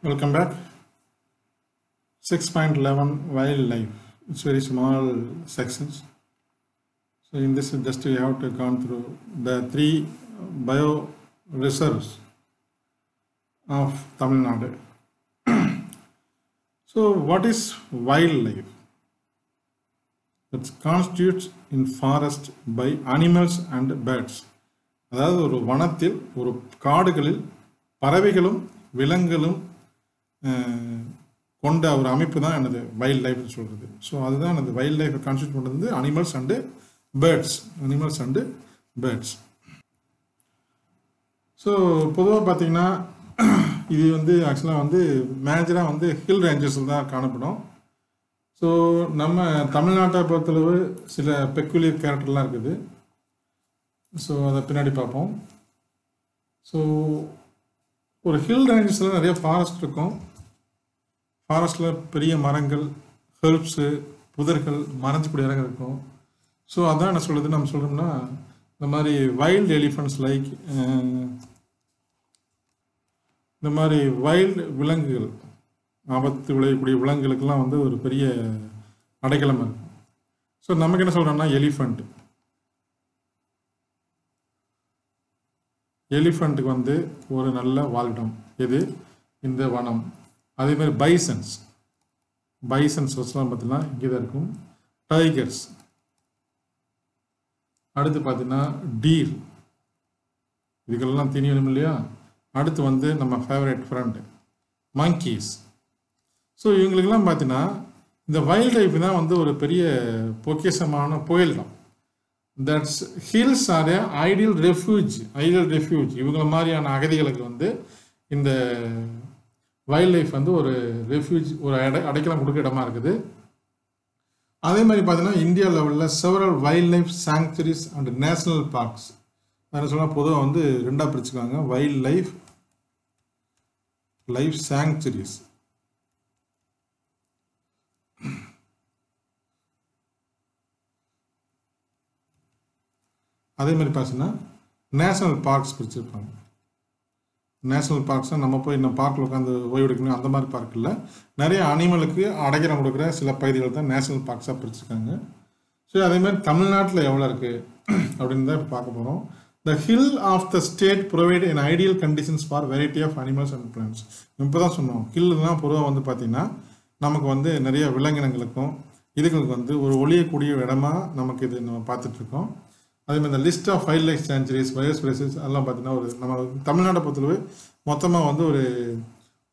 Welcome back. 6.11 wildlife. It's very small sections. So in this just we have to gone through the 3 bio reserves of Tamil Nadu. So what is wildlife? It constitutes in forest by animals and birds. அதாவது ஒரு வனத்தில் ஒரு காடுகளில் பறவைகளும் விலங்குகளும் கொண்ட ஒரு அமைப்பு தான் எனது வைல்ட் லைஃப் சொல்கிறது. ஸோ அதுதான் எனது வைல்ட் லைஃப் கான்ஸ்டியூட் பண்ணுறது அனிமல்ஸ் அண்டு பேர்ட்ஸ். ஸோ பொதுவாக பார்த்தீங்கன்னா இது வந்து ஆக்சுவலாக மேஜராக ஹில் ரேஞ்சஸில் தான் காணப்படும். ஸோ நம்ம தமிழ்நாட்டை பொறுத்தளவு சில பெக்குலியர் கேரக்டர்லாம் இருக்குது. ஸோ அதை பின்னாடி பார்ப்போம். ஸோ ஒரு ஹில் ரேஞ்சஸில் நிறைய ஃபாரஸ்ட் இருக்கும். ஃபாரஸ்ட்டில் பெரிய மரங்கள், ஹெர்ப்ஸு, புதர்கள், மறைஞ்சக்கூடிய இடங்கள் இருக்கும். ஸோ அதான் என்ன சொல்கிறது, நம்ம சொல்கிறோம்னா இந்த மாதிரி வைல்டு எலிஃபண்ட்ஸ் லைக் இந்த மாதிரி வைல்டு விலங்குகள், ஆபத்து விளையக்கூடிய விலங்குகளுக்கெல்லாம் ஒரு பெரிய அடைக்கலம் இருக்கும். ஸோ நமக்கு என்ன சொல்கிறோம்னா எலிஃபண்ட்டுக்கு ஒரு நல்ல வாழ்விடம் எது, இந்த வனம். அதே மாதிரி பைசன்ஸ் பார்த்தீங்கன்னா இங்கே தான் இருக்கும். டைகர்ஸ், அடுத்து பார்த்தீங்கன்னா டீர், இதுக்கெல்லாம் தீனி வேணும் இல்லையா. அடுத்து நம்ம ஃபேவரட் ஃப்ரெண்ட் மங்கீஸ். ஸோ இவங்களுக்கெல்லாம் பார்த்தீங்கன்னா இந்த வைல்ட் லைஃப் தான் ஒரு பெரிய பொக்கிஷமான புயலிடம். That's hills are a ideal refuge. இவங்கள மாதிரியான அகதிகளுக்கு இந்த வைல்ட் லைஃப் ஒரு ரெஃப்யூஜ், ஒரு அடைக்கலம் கொடுக்க இடமா இருக்குது. அதே மாதிரி பார்த்தீங்கன்னா இந்தியா லெவலில் several wild life sanctuaries and national parks. என்ன சொன்னால் பொதுவாக ரெண்டாக பிரிச்சுக்காங்க, வைல்ட் லைஃப் சாங்சுரிஸ். அதே மாதிரி பார்த்தீங்கன்னா நேஷனல் பார்க்ஸ் பிரிச்சிருப்பாங்க. நேஷனல் பார்க்ஸ்னால் நம்ம போய் இன்னும் பார்க்கில் உட்காந்து ஓய்வு எடுக்கணும் அந்த மாதிரி பார்க் இல்லை. நிறைய அனிமலுக்கு அடைக்கலம் கொடுக்குற சில பகுதிகள் தான் நேஷனல் பார்க்ஸாக பிரிச்சிருக்காங்க. ஸோ அதே மாதிரி தமிழ்நாட்டில் எவ்வளோ இருக்குது அப்படின்னு தான் இப்போ பார்க்க போகிறோம். The hill of the state provide in ideal conditions for variety of animals and plants. இப்போ தான் சொன்னோம், ஹில்லுலாம் பொதுவாக பார்த்தீங்கன்னா நமக்கு நிறைய விலங்கினங்களுக்கும் இதுகளுக்கு ஒரு ஒளியக்கூடிய இடமா நமக்கு இது நம்ம பார்த்துட்ருக்கோம். அதே மாதிரி இந்த list of wildlife sanctuaries, biospheres அதெல்லாம் பார்த்தீங்கன்னா நம்ம தமிழ்நாட்டை பொறுத்தளவு மொத்தமாக ஒரு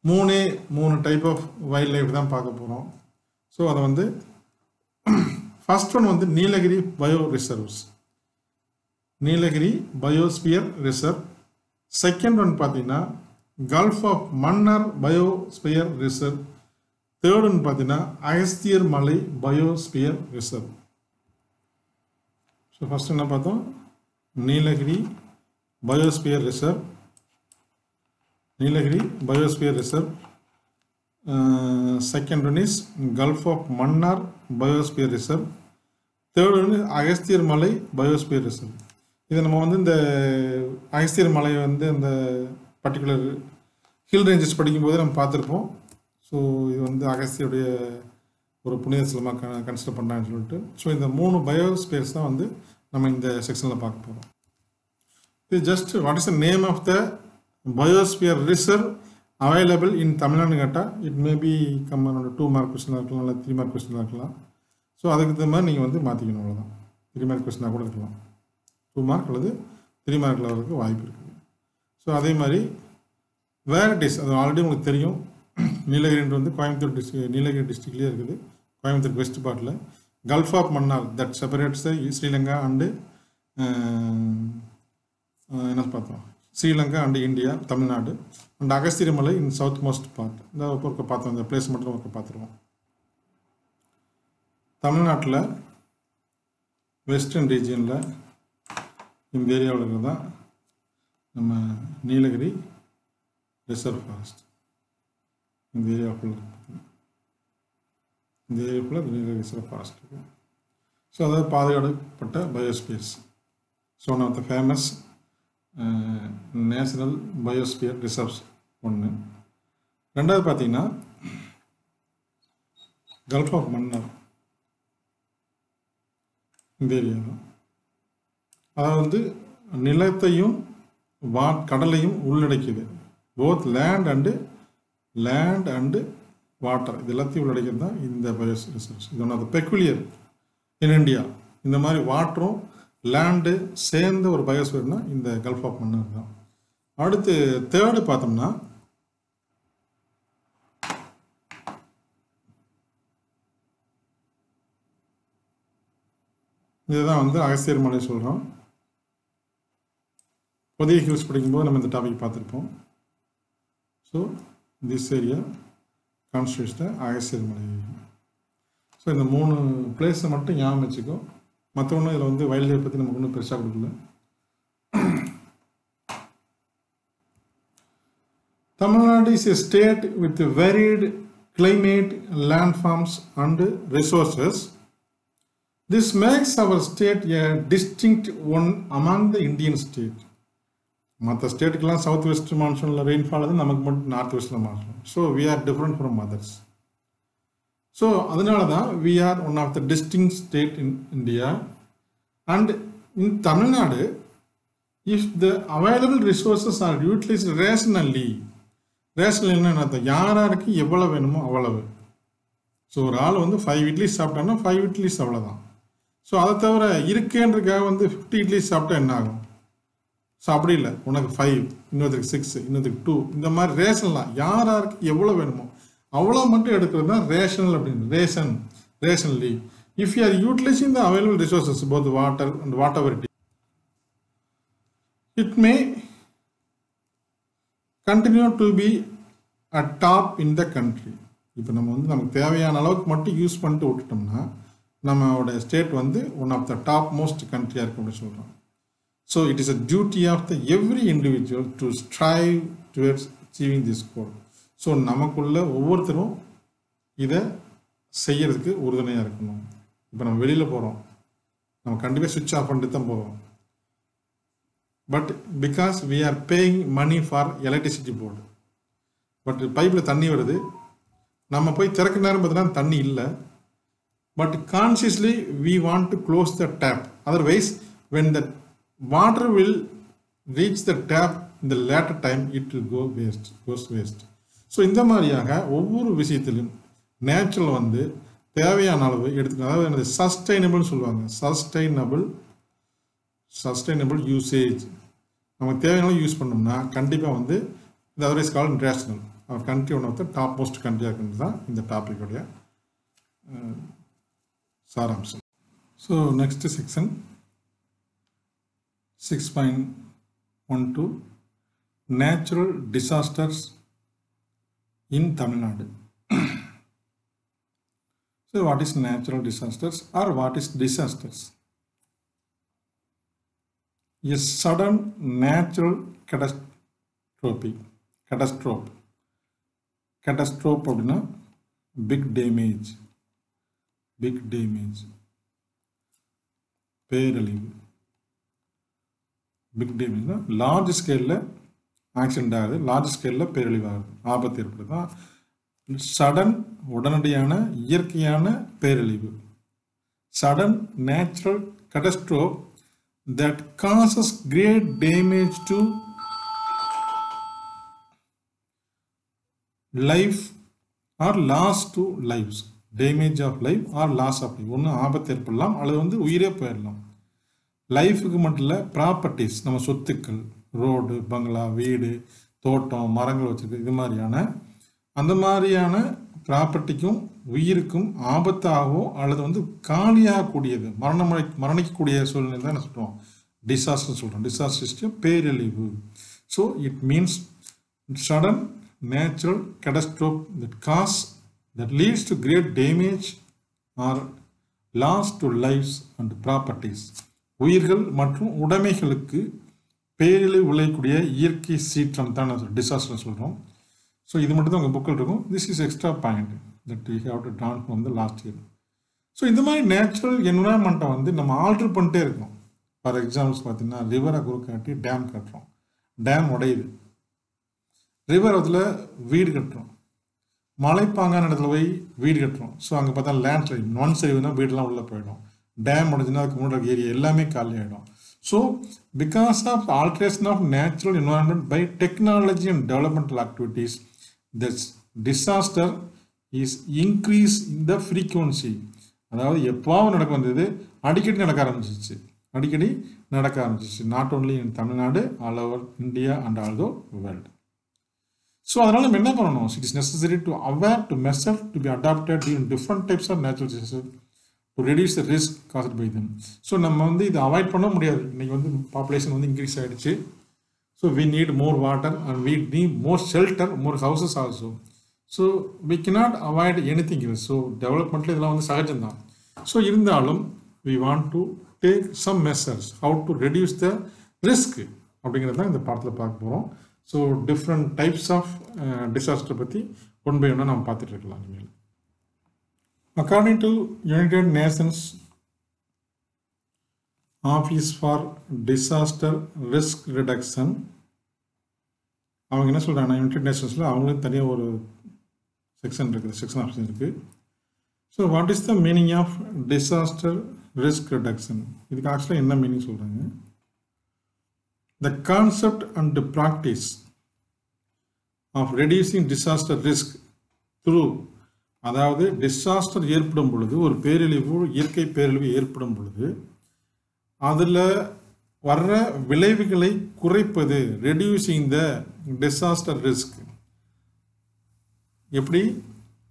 மூணு டைப் ஆஃப் வைல்ட் லைஃப் தான் பார்க்க போகிறோம். ஸோ அதை first one Nilgiri bio reserves, Nilgiri biosphere reserve. Second one பார்த்தீங்கன்னா gulf of Mannar biosphere reserve. Third one பார்த்தீங்கன்னா Agasthiyar Malai biosphere reserve. So first என்ன பார்த்தோம், Nilgiri biosphere reserve. Second one is gulf of Mannar biosphere reserve. Third one is Agasthiyar Malai biosphere reserve. இதை நம்ம இந்த அகஸ்தியர் மலை அந்த particular hill ranges படிக்கும்போது நம்ம பார்த்துருப்போம். ஸோ இது அகஸ்தியருடைய ஒரு புனித ஸ்தலமாக கன்சிடர் பண்ணான்னு சொல்லிட்டு. ஸோ இந்த 3 பயோஸ்பியர்ஸ் தான் நம்ம இந்த செக்ஷனில் பார்க்க போகிறோம். இது just what is the name of the biosphere reserve available in தமிழ்நாடுன்னு கேட்டால் இட் மேபி கம் 2 மார்க் கொஸ்டினாக இருக்கலாம், இல்லை 3 மார்க் கொஸ்டினாக இருக்கலாம். ஸோ அதுக்கு தகுந்த மாதிரி நீங்கள் மாற்றிக்கணும், அவ்வளோதான். 3 மார்க் கொஸ்டினாக கூட இருக்கலாம், 2 மார்க் அல்லது 3 மார்க்கில் வரதுக்கு வாய்ப்பு இருக்குது. ஸோ அதே மாதிரி வேரிட்டிஸ், அது ஆல்ரெடி உங்களுக்கு தெரியும். நீலகிரின்றது கோயம்புத்தூர் நீலகிரி டிஸ்ட்ரிக்ட்லேயே இருக்குது, கோயம்புத்தூர் வெஸ்ட் பார்ட்டில். Gulf of Mannar that separates Sri Lanka and என்ன பார்த்தோம், Sri Lanka and India, Tamil Nadu. And Agasthiyar Malai in south most part. இந்த ஒர்க்கை பார்த்தோம், இந்த பிளேஸ் மட்டும் ஒர்க்கை பார்த்துருவோம். தமிழ்நாட்டில் வெஸ்டர்ன் ரீஜியனில் இந்த ஏரியாவில் இருக்கிறது தான் நம்ம நீலகிரி ரிசர்வ் ஃபாரஸ்ட். இந்த ஏரியாவுக்குள்ள நீலகிரி ரிசர்வ் ஃபாரஸ்ட் இருக்குது. ஸோ அதாவது பாதுகாக்கப்பட்ட biospheres. So one of the famous national biosphere reserves ஒன்று. ரெண்டாவது பார்த்தீங்கன்னா கல்ஃப் ஆஃப் மன்னார் இந்த ஏரியா தான். அதாவது நிலத்தையும் கடலையும் உள்ளடக்கியது. போத் லேண்ட் அண்டு வாட்டர் இது எல்லாத்தையும் உள்ளடக்கியது தான் இந்த பயோ ரிசர்ச். இது one of the peculiar in India. இந்த மாதிரி வாட்டரும் லேண்டு சேர்ந்த ஒரு பயோஸ்பியர்னா இந்த கல்ஃப் ஆஃப் மன்னார் தான். அடுத்து தேர்டு பார்த்தோம்னா இதுதான் வந்து அகஸ்தியர் மலை சொல்கிறோம். புதிய ஹில்ஸ் படிக்கும்போது நம்ம இந்த டாபிக் பார்த்துருப்போம். ஸோ திஸ் ஏரியா கான்ஸ்டியூட்ஸ் த அகஸ்தியர் மலை. ஸோ இந்த 3 பிளேஸை மட்டும் ஞாபகம் வச்சுக்கோ. மற்ற ஒன்றும் இதில் வந்து வைல்ட் லைஃப் பற்றி நமக்கு ஒன்றும் பெருசாக கொடுக்கல. Tamil is a state with varied climate, landforms and resources. This makes our state a distinct one among the Indian state. மற்ற ஸ்டேட்டுக்கெல்லாம் சவுத் வெஸ்ட் மான்சூனில் ரெயின்ஃபால் அது நமக்கு மட்டும் நார்த் வெஸ்டில் monsoon. So we are different from others. So அதனால தான் we are one of the distinct state in India. And in Tamil Nadu if the available resources are utilised rationally. Rational என்ன யாராருக்கு எவ்வளோ வேணுமோ அவ்வளவு. ஸோ ஒரு ஆள் வந்து 5 இட்லிஸ் சாப்பிட்டான்னா 5 இட்லிஸ் அவ்வளோதான். ஸோ அதை தவிர இருக்கேன்றதுக்காக வந்து 50 இட்லிஸ் சாப்பிட்டா என்ன ஆகும்? ஸோ அப்படி இல்லை, உனக்கு 5, இன்னொருத்தருக்கு 6, இன்னொருத்தருக்கு 2, இந்த மாதிரி ரேஷன்லாம் யாராருக்கு எவ்வளோ வேணுமோ அவ்வளோ மட்டும் எடுக்கிறது தான் ரேஷனல் அப்படின்னு. Rationally if you are utilising the available resources both water and what ever it may continue to be a top in the country. இப்போ நம்ம வந்து நமக்கு தேவையான அளவுக்கு மட்டும் யூஸ் பண்ணிட்டு விட்டுட்டோம்னா நம்மளோட ஸ்டேட் வந்து one of the top most கண்ட்ரியாக இருக்கும் அப்படின்னு சொல்கிறோம். So it is a duty of the every individual to strive towards achieving this goal. So நமக்குள்ள ஒவ்வொருத்தரும் இதை செய்யறதுக்கு உறுதுணையாக இருக்கணும். இப்போ நம்ம வெளியில் போகிறோம், நம்ம கண்டிப்பாக சுவிட்ச் ஆஃப் பண்ணிட்டு தான் போகிறோம். But because we are paying money for electricity board. But பைப்பில் தண்ணி வருது, நம்ம போய் திறக்க நேரம் பார்த்தீங்கன்னா தண்ணி இல்லை. But consciously we want to close the tap. Otherwise when the water will reach the tap in the later time it will goes waste. So இந்த மாதிரியாக ஒவ்வொரு விஷயத்திலும் நேச்சுரல் வந்து தேவையான அளவு எடுத்துக்கணும். அதாவது என்னது சஸ்டைனபிள்னு சொல்லுவாங்க. Sustainable usage. நமக்கு தேவையான யூஸ் பண்ணோம்னா கண்டிப்பாக வந்து இந்த otherwise call national our country one of the top most கண்ட்ரியாக இருக்கிறது தான் இந்த டாப்பிக்குடைய சாராம்சம். So next section 6.12 natural disasters in Tamil Nadu. So what is natural disasters or what is disasters? A sudden natural catastrophe அப்படின்னா big damage பேரழிவு. Big டேமேஜ்னா large ஸ்கேலில் accident ஆகுது, லார்ஜ் ஸ்கேலில் பேரழிவு ஆகுது, ஆபத்து ஏற்படுது. சடன் உடனடியான இயற்கையான பேரழிவு. Sudden natural catastrophe that causes great damage to life or loss to lives. Damage of life or loss of life. ஒன்று ஆபத்து ஏற்படலாம் அல்லது வந்து உயிரே போயிடலாம். லைஃபுக்கு மட்டும் இல்லை, ப்ராப்பர்ட்டிஸ் நம்ம சொத்துக்கள், ரோடு, பங்களா, வீடு, தோட்டம், மரங்கள் வச்சுருக்கு, இது மாதிரியான அந்த மாதிரியான ப்ராப்பர்ட்டிக்கும் உயிருக்கும் ஆபத்தாகவோ அல்லது வந்து காலியாகக்கூடியது மரணிக்கக்கூடிய சூழ்நிலை தான் என்ன சொல்கிறோம், டிசாஸ்டர் சொல்கிறோம். டிசாஸ்டர் பேரழிவு. So it means sudden natural catastrophe that leads to great damage or loss to lives and properties. உயிர்கள் மற்றும் உடைமைகளுக்கு பேரழிவு விளையக்கூடிய இயற்கை சீற்றம் தான் டிசாஸ்டர் சொல்கிறோம். ஸோ இது மட்டும் தான் உங்கள் புக்கில் இருக்கும். This is extra point that you have to Tran from the last year. So இந்த மாதிரி நேச்சுரல் என்விரான்மெண்ட்டை வந்து நம்ம ஆல்ட்ரு பண்ணிட்டே இருக்கோம். ஃபார் எக்ஸாம்பிள்ஸ் பார்த்தீங்கன்னா ரிவரை குறுக்காட்டி டேம் கட்டுறோம், டேம் உடையுது. ரிவர் அதில் வீடு கட்டுறோம், மலைப்பாங்கான இடத்துல போய் வீடு கட்டுறோம். ஸோ அங்கே பார்த்தா லேண்ட்ஸ்லைட் மண் சரிவுனா வீடெல்லாம் உள்ளே போயிடும். டேம் முடிஞ்சுன்னா அதுக்கு முன்னாடி ஏரியா எல்லாமே காலி ஆகிடும். So because of alteration of natural environment by technology and developmental activities this disaster is increase in the frequency. அதாவது எப்போவும் நடக்க வந்தது அடிக்கடி நடக்க ஆரம்பிச்சிச்சு. Not only in Tamil Nadu, all over India and all the world. So அதனால் நம்ம என்ன பண்ணணும்? It is necessary to aware to measure to be adapted in different types of natural disaster to reduce the risk caused by them. So நம்ம இதை avoid பண்ண முடியாது. இன்றைக்கி population increase ஆகிடுச்சு. So we need more water and we need more shelter, more houses also. So we cannot avoid anything. So டெவலப்மெண்ட்டில் இதெல்லாம் சகஜம்தான். So இருந்தாலும் we want to take some measures how to reduce the risk அப்படிங்கிறது தான் இந்த பாடத்தில் பார்க்க போகிறோம். So different types of disaster பற்றி ஒன் பை ஒன்னாக நம்ம பார்த்துட்டு இருக்கலாம். இனிமேல் according to United Nations office for disaster risk reduction, அவங்க என்ன சொல்கிறாங்கன்னா, யுனைடெட் நேஷன்ஸில் அவங்களுக்கு தனியாக ஒரு செக்ஷன் இருக்குது, செக்ஷன் ஆப்ஷன் இருக்குது. So what is the meaning of disaster risk reduction? இதுக்கு ஆக்சுவலாக என்ன மீனிங் சொல்கிறாங்க? The concept and the practice of reducing disaster risk through, அதாவது டிசாஸ்டர் ஏற்படும் பொழுது, ஒரு பேரழிவு, இயற்கை பேரழிவு ஏற்படும் பொழுது அதில் வர்ற விளைவுகளை குறைப்பது, ரெடியூசிங் த டிசாஸ்டர் ரிஸ்க். எப்படி?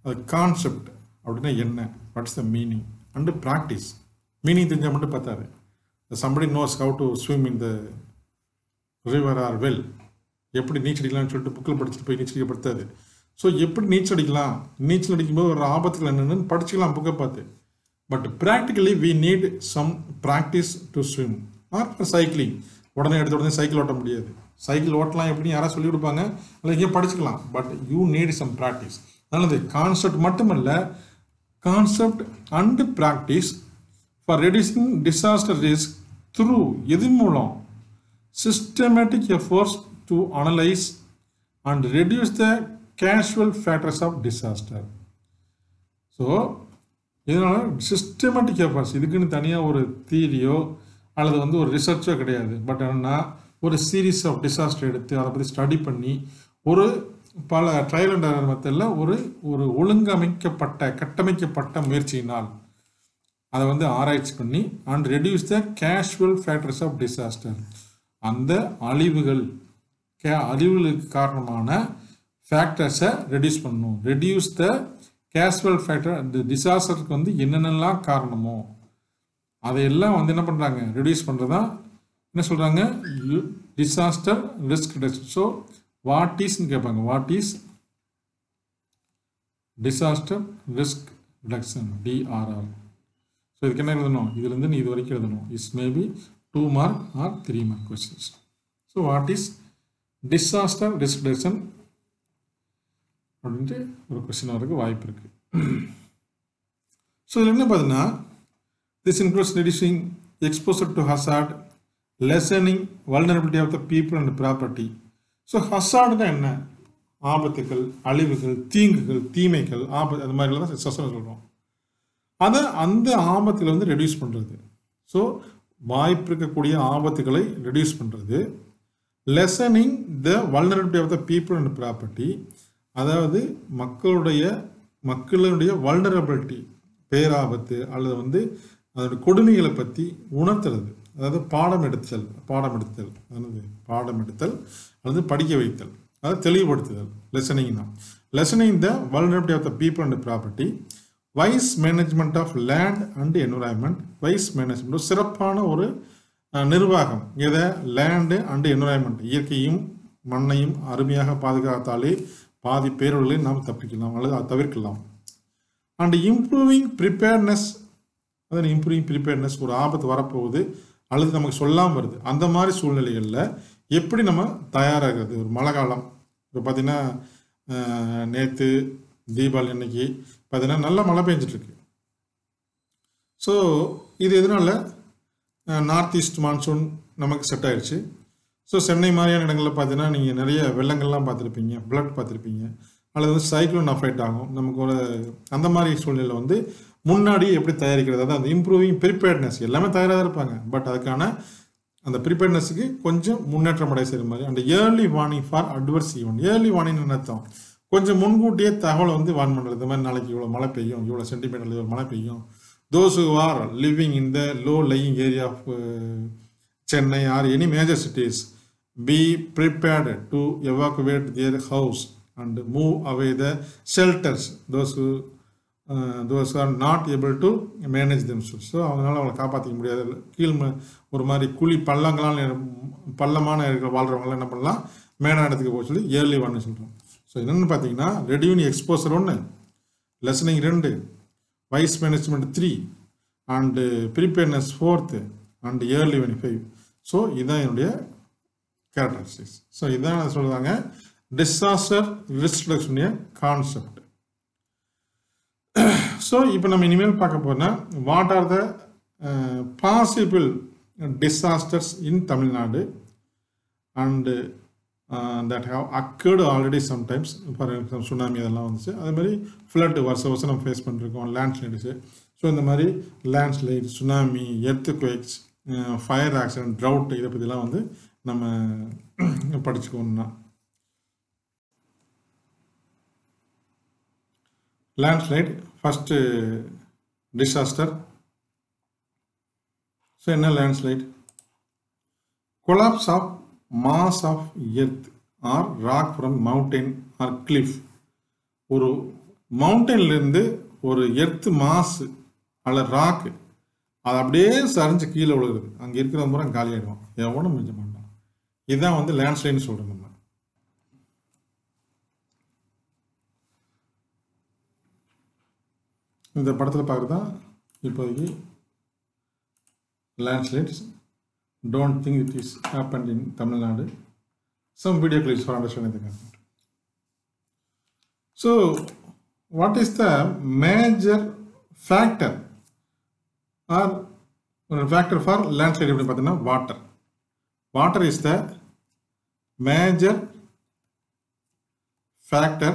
அது கான்செப்ட் அப்படின்னா என்ன, what's the meaning and practice. Meaning தெரிஞ்சால் மட்டும் பார்த்தாரு. somebody knows how to swim in the river R well, எப்படி நீச்சல் அடிக்கலாம்னு சொல்லிட்டு புக்கில் படிச்சுட்டு போய் நீச்சல் அடிக்கப்படுத்தாது. ஸோ எப்படி நீச்சல் அடிக்கலாம், நீச்சல் அடிக்கும்போது ஒரு ஆபத்துகள் என்னென்னு படிச்சுக்கலாம் புக்கை பார்த்து. But practically we need some practice to swim or cycling. உடனே எடுத்த உடனே சைக்கிள் ஓட்ட முடியாது. சைக்கிள் ஓட்டலாம் எப்படின்னு யாராவது சொல்லிக் கொடுப்பாங்க, இல்லை இங்கே படிச்சுக்கலாம். But you need some practice. அதனால் இது கான்செப்ட் மட்டுமல்ல, concept and practice for reducing disaster risk through, எது மூலம்? Systematic efforts to analyze and reduce the casual factors of disaster. So இதனால் சிஸ்டமேட்டிக் எஃபர்ட்ஸ், இதுக்குன்னு தனியாக ஒரு தியரியோ அல்லது ஒரு ரிசர்ச்சோ கிடையாது. பட் என்னன்னா ஒரு சீரீஸ் ஆஃப் டிசாஸ்டர் எடுத்து அதை பற்றி ஸ்டடி பண்ணி ஒரு பல ட்ரையல் அண்ட் எரர் மெத்தடில் ஒரு ஒழுங்கமைக்கப்பட்ட கட்டமைக்கப்பட்ட முயற்சியினால் அதை ஆராய்ச்சி பண்ணி and reduce the casual factors of disaster, அந்த அழிவுகளுக்கு காரணமான ஃபேக்டர்ஸை ரெடியூஸ் பண்ணணும். ரெடியூஸ் த கேஷுவல் ஃபேக்டர், அந்த டிசாஸ்டருக்கு என்னென்னலாம் காரணமோ அதையெல்லாம் என்ன பண்ணுறாங்க, ரெடியூஸ் பண்ணுறதா என்ன சொல்கிறாங்க, disaster risk reduction. So what இஸ்ன்னு கேட்பாங்க, what is disaster risk reduction, D R R. So இதுக்கு என்ன எழுதணும், இதுலேருந்து நீ இது வரைக்கும் எழுதணும். Is maybe 2 mark or 3 mark questions. So what is disaster risk reduction அப்படின்ட்டு ஒரு கொஸ்டின் வரதுக்கு வாய்ப்பு இருக்கு. ஸோ இதில் என்ன பார்த்தீங்கன்னா, this includes reducing exposure to hazard, lessening vulnerability of the people and property. So ஹசார்டுனா என்ன? ஆபத்துகள், அழிவுகள், தீங்குகள், தீமைகள், ஆபத்து, அந்த மாதிரிலாம் தான் டிசாஸ்டர் சொல்கிறோம். அதை அந்த ஆபத்தில் ரெடியூஸ் பண்ணுறது. ஸோ வாய்ப்பு இருக்கக்கூடிய ஆபத்துகளை ரெடியூஸ் பண்ணுறது. Lessening the vulnerability of the people and property, அதாவது மக்களுடைய வல்னரபிலிட்டி, பேராபத்து அல்லது அதோட கொடுமைகளை பற்றி உணர்த்துறது. அதாவது பாடம் எடுத்தல் அல்லது படிக்க வைத்தல், அதாவது தெளிவுபடுத்துதல். Lessening the vulnerability of the people and property. Wise management of land and environment. Wise management சிறப்பான ஒரு நிர்வாகம். இதை லேண்டு அண்ட் என்விரான்மெண்ட், இயற்கையும் மண்ணையும் அருமையாக பாதுகாத்தாலே பாதி பேரொழிலை நாம் தப்பிக்கலாம் அல்லது அதை தவிர்க்கலாம். அண்ட் இம்ப்ரூவிங் ப்ரிப்பேர்னஸ், அதாவது இம்ப்ரூவிங் ப்ரிப்பேர்னஸ், ஒரு ஆபத்து வரப்போகுது அல்லது நமக்கு சொல்லாமல் வருது, அந்த மாதிரி சூழ்நிலைகளில் எப்படி நம்ம தயாராகிறது. ஒரு மழை காலம், இப்போ பார்த்திங்கன்னா நேற்று தீபாவளி அன்னைக்கு பார்த்தீங்கன்னா நல்லா மழை பெஞ்சிட்ருக்கு. ஸோ இது எதனால, நார்த் ஈஸ்ட் மான்சூன் நமக்கு செட் ஆயிடுச்சு. ஸோ சென்னை மாதிரியான இடங்களில் பார்த்தீங்கன்னா நீங்கள் நிறைய வெள்ளங்கள்லாம் பார்த்துருப்பீங்க, ஃப்ளட் பார்த்துருப்பீங்க. அல்லது வந்து சைக்ளோன் அஃபெக்ட் ஆகும். நமக்கு ஒரு அந்த மாதிரி சூழ்நிலை வந்து முன்னாடி எப்படி தயாரிக்கிறது, அதாவது அந்த இம்ப்ரூவிங் ப்ரிப்பேர்ட்னஸ் எல்லாமே தயாராக தான் இருப்பாங்க. பட் அதுக்கான அந்த ப்ரிப்பேர்ட்னஸுக்கு கொஞ்சம் முன்னேற்றம் அடைய செய்கிற மாதிரி அந்த early warning for adverse event. Early warning அர்த்தம் கொஞ்சம் முன்கூட்டியே தகவலை வந்து வார்ன் பண்ணுறது. இந்த மாதிரி நாளைக்கு இவ்வளோ மழை பெய்யும், இவ்வளோ சென்டிமீட்டர் இவ்வளோ மழை பெய்யும். Those who are living in the low-lying area of Chennai or any major cities, be prepared to evacuate their house and move away the shelters. Those who are not able to manage themselves. So அவங்களால அவங்களை காப்பாற்றிக்க முடியாது. கீழ் ஒரு மாதிரி குழி பள்ளமான இருக்கிற வாழ்கிறவங்களாம் என்ன பண்ணலாம், மேடான இடத்துக்கு போக சொல்லி ஏர்லி வார்னிங் சொல்கிறோம். ஸோ என்னென்னு பார்த்தீங்கன்னா reducing exposure 1, lessening 2, wise management 3 and preparedness 4th and early 5. So இதுதான் என்னுடைய கேரக்டரிஸ்டிக்ஸ். ஸோ இதுதான் சொல்லுவாங்க டிசாஸ்டர் ரிஸ்க் ரிடக்ஷனுடைய கான்செப்ட். ஸோ இப்போ நம்ம இனிமேல் பார்க்க போனால் what are the possible disasters in Tamil Nadu and that have occurred already sometimes. For example tsunami அதெல்லாம் வந்துச்சு. அதே மாதிரி ஃப்ளட்டு வருஷம் நம்ம ஃபேஸ் பண்ணிருக்கோம். லேண்ட்ஸ்லைட்ஸு. ஸோ இந்த மாதிரி landslide, tsunami, earthquakes, fire accident, drought, இதை பற்றிலாம் வந்து நம்ம படிச்சுக்கோன்னா லேண்ட்ஸ்லைட் ஃபஸ்ட்டு டிசாஸ்டர். ஸோ என்ன landslide? Collapse of mass of earth or rock from mountain or cliff. ஒரு மவுண்டன்லேருந்து ஒரு எர்த் மாஸ் அல்ல ராக்கு அது அப்படியே சரிஞ்சு கீழே விழுகுது. அங்கே இருக்கிற முறை காலி ஆகிடுவோம், எவனும் மிஞ்ச மாட்டோம். இதுதான் வந்து லேண்ட்ஸ்லைட்னு சொல்கிறோம். நம்ம இந்த படத்தில் பார்க்குறது தான் இப்போதைக்கு landslides. Don't think it is happened in Tamil Nadu. Some video clips for understanding the concept. So, what is the major factor or factor for landslide? Water. Water is the major factor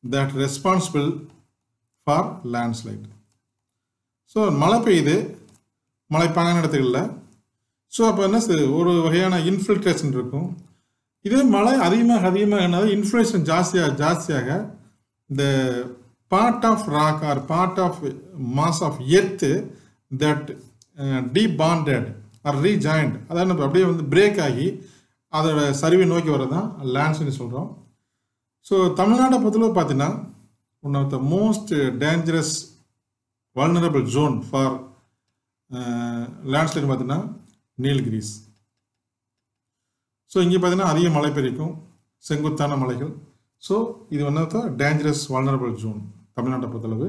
that responsible for landslide. So, மழை பெய்யுது மலைப்பாங்கான இடத்துகளில். So அப்போ என்ன ஒரு வகையான infiltration இருக்கும். இதே மழை அதிகமாக என்னது இன்ஃபில்ட்ரேஷன் ஜாஸ்தியாக இந்த part of rock or part of mass of earth that debonded or rejoined, அதாவது நம்ம அப்படியே வந்து பிரேக் ஆகி அதோட சரிவை நோக்கி வர்றது தான் லேண்ட்ஸ்லைட்னு சொல்கிறோம். ஸோ தமிழ்நாட்டை பொறுத்தளவு பார்த்தீங்கன்னா one of the most dangerous vulnerable zone for landslide பார்த்தீங்கன்னா நீலகிரிஸ். ஸோ இங்கே பார்த்தீங்கன்னா அதிக மழை பெய்யும், செங்குத்தான மலைகள். ஸோ இது one of the dangerous vulnerable zone தமிழ்நாட்டை பொறுத்தளவு.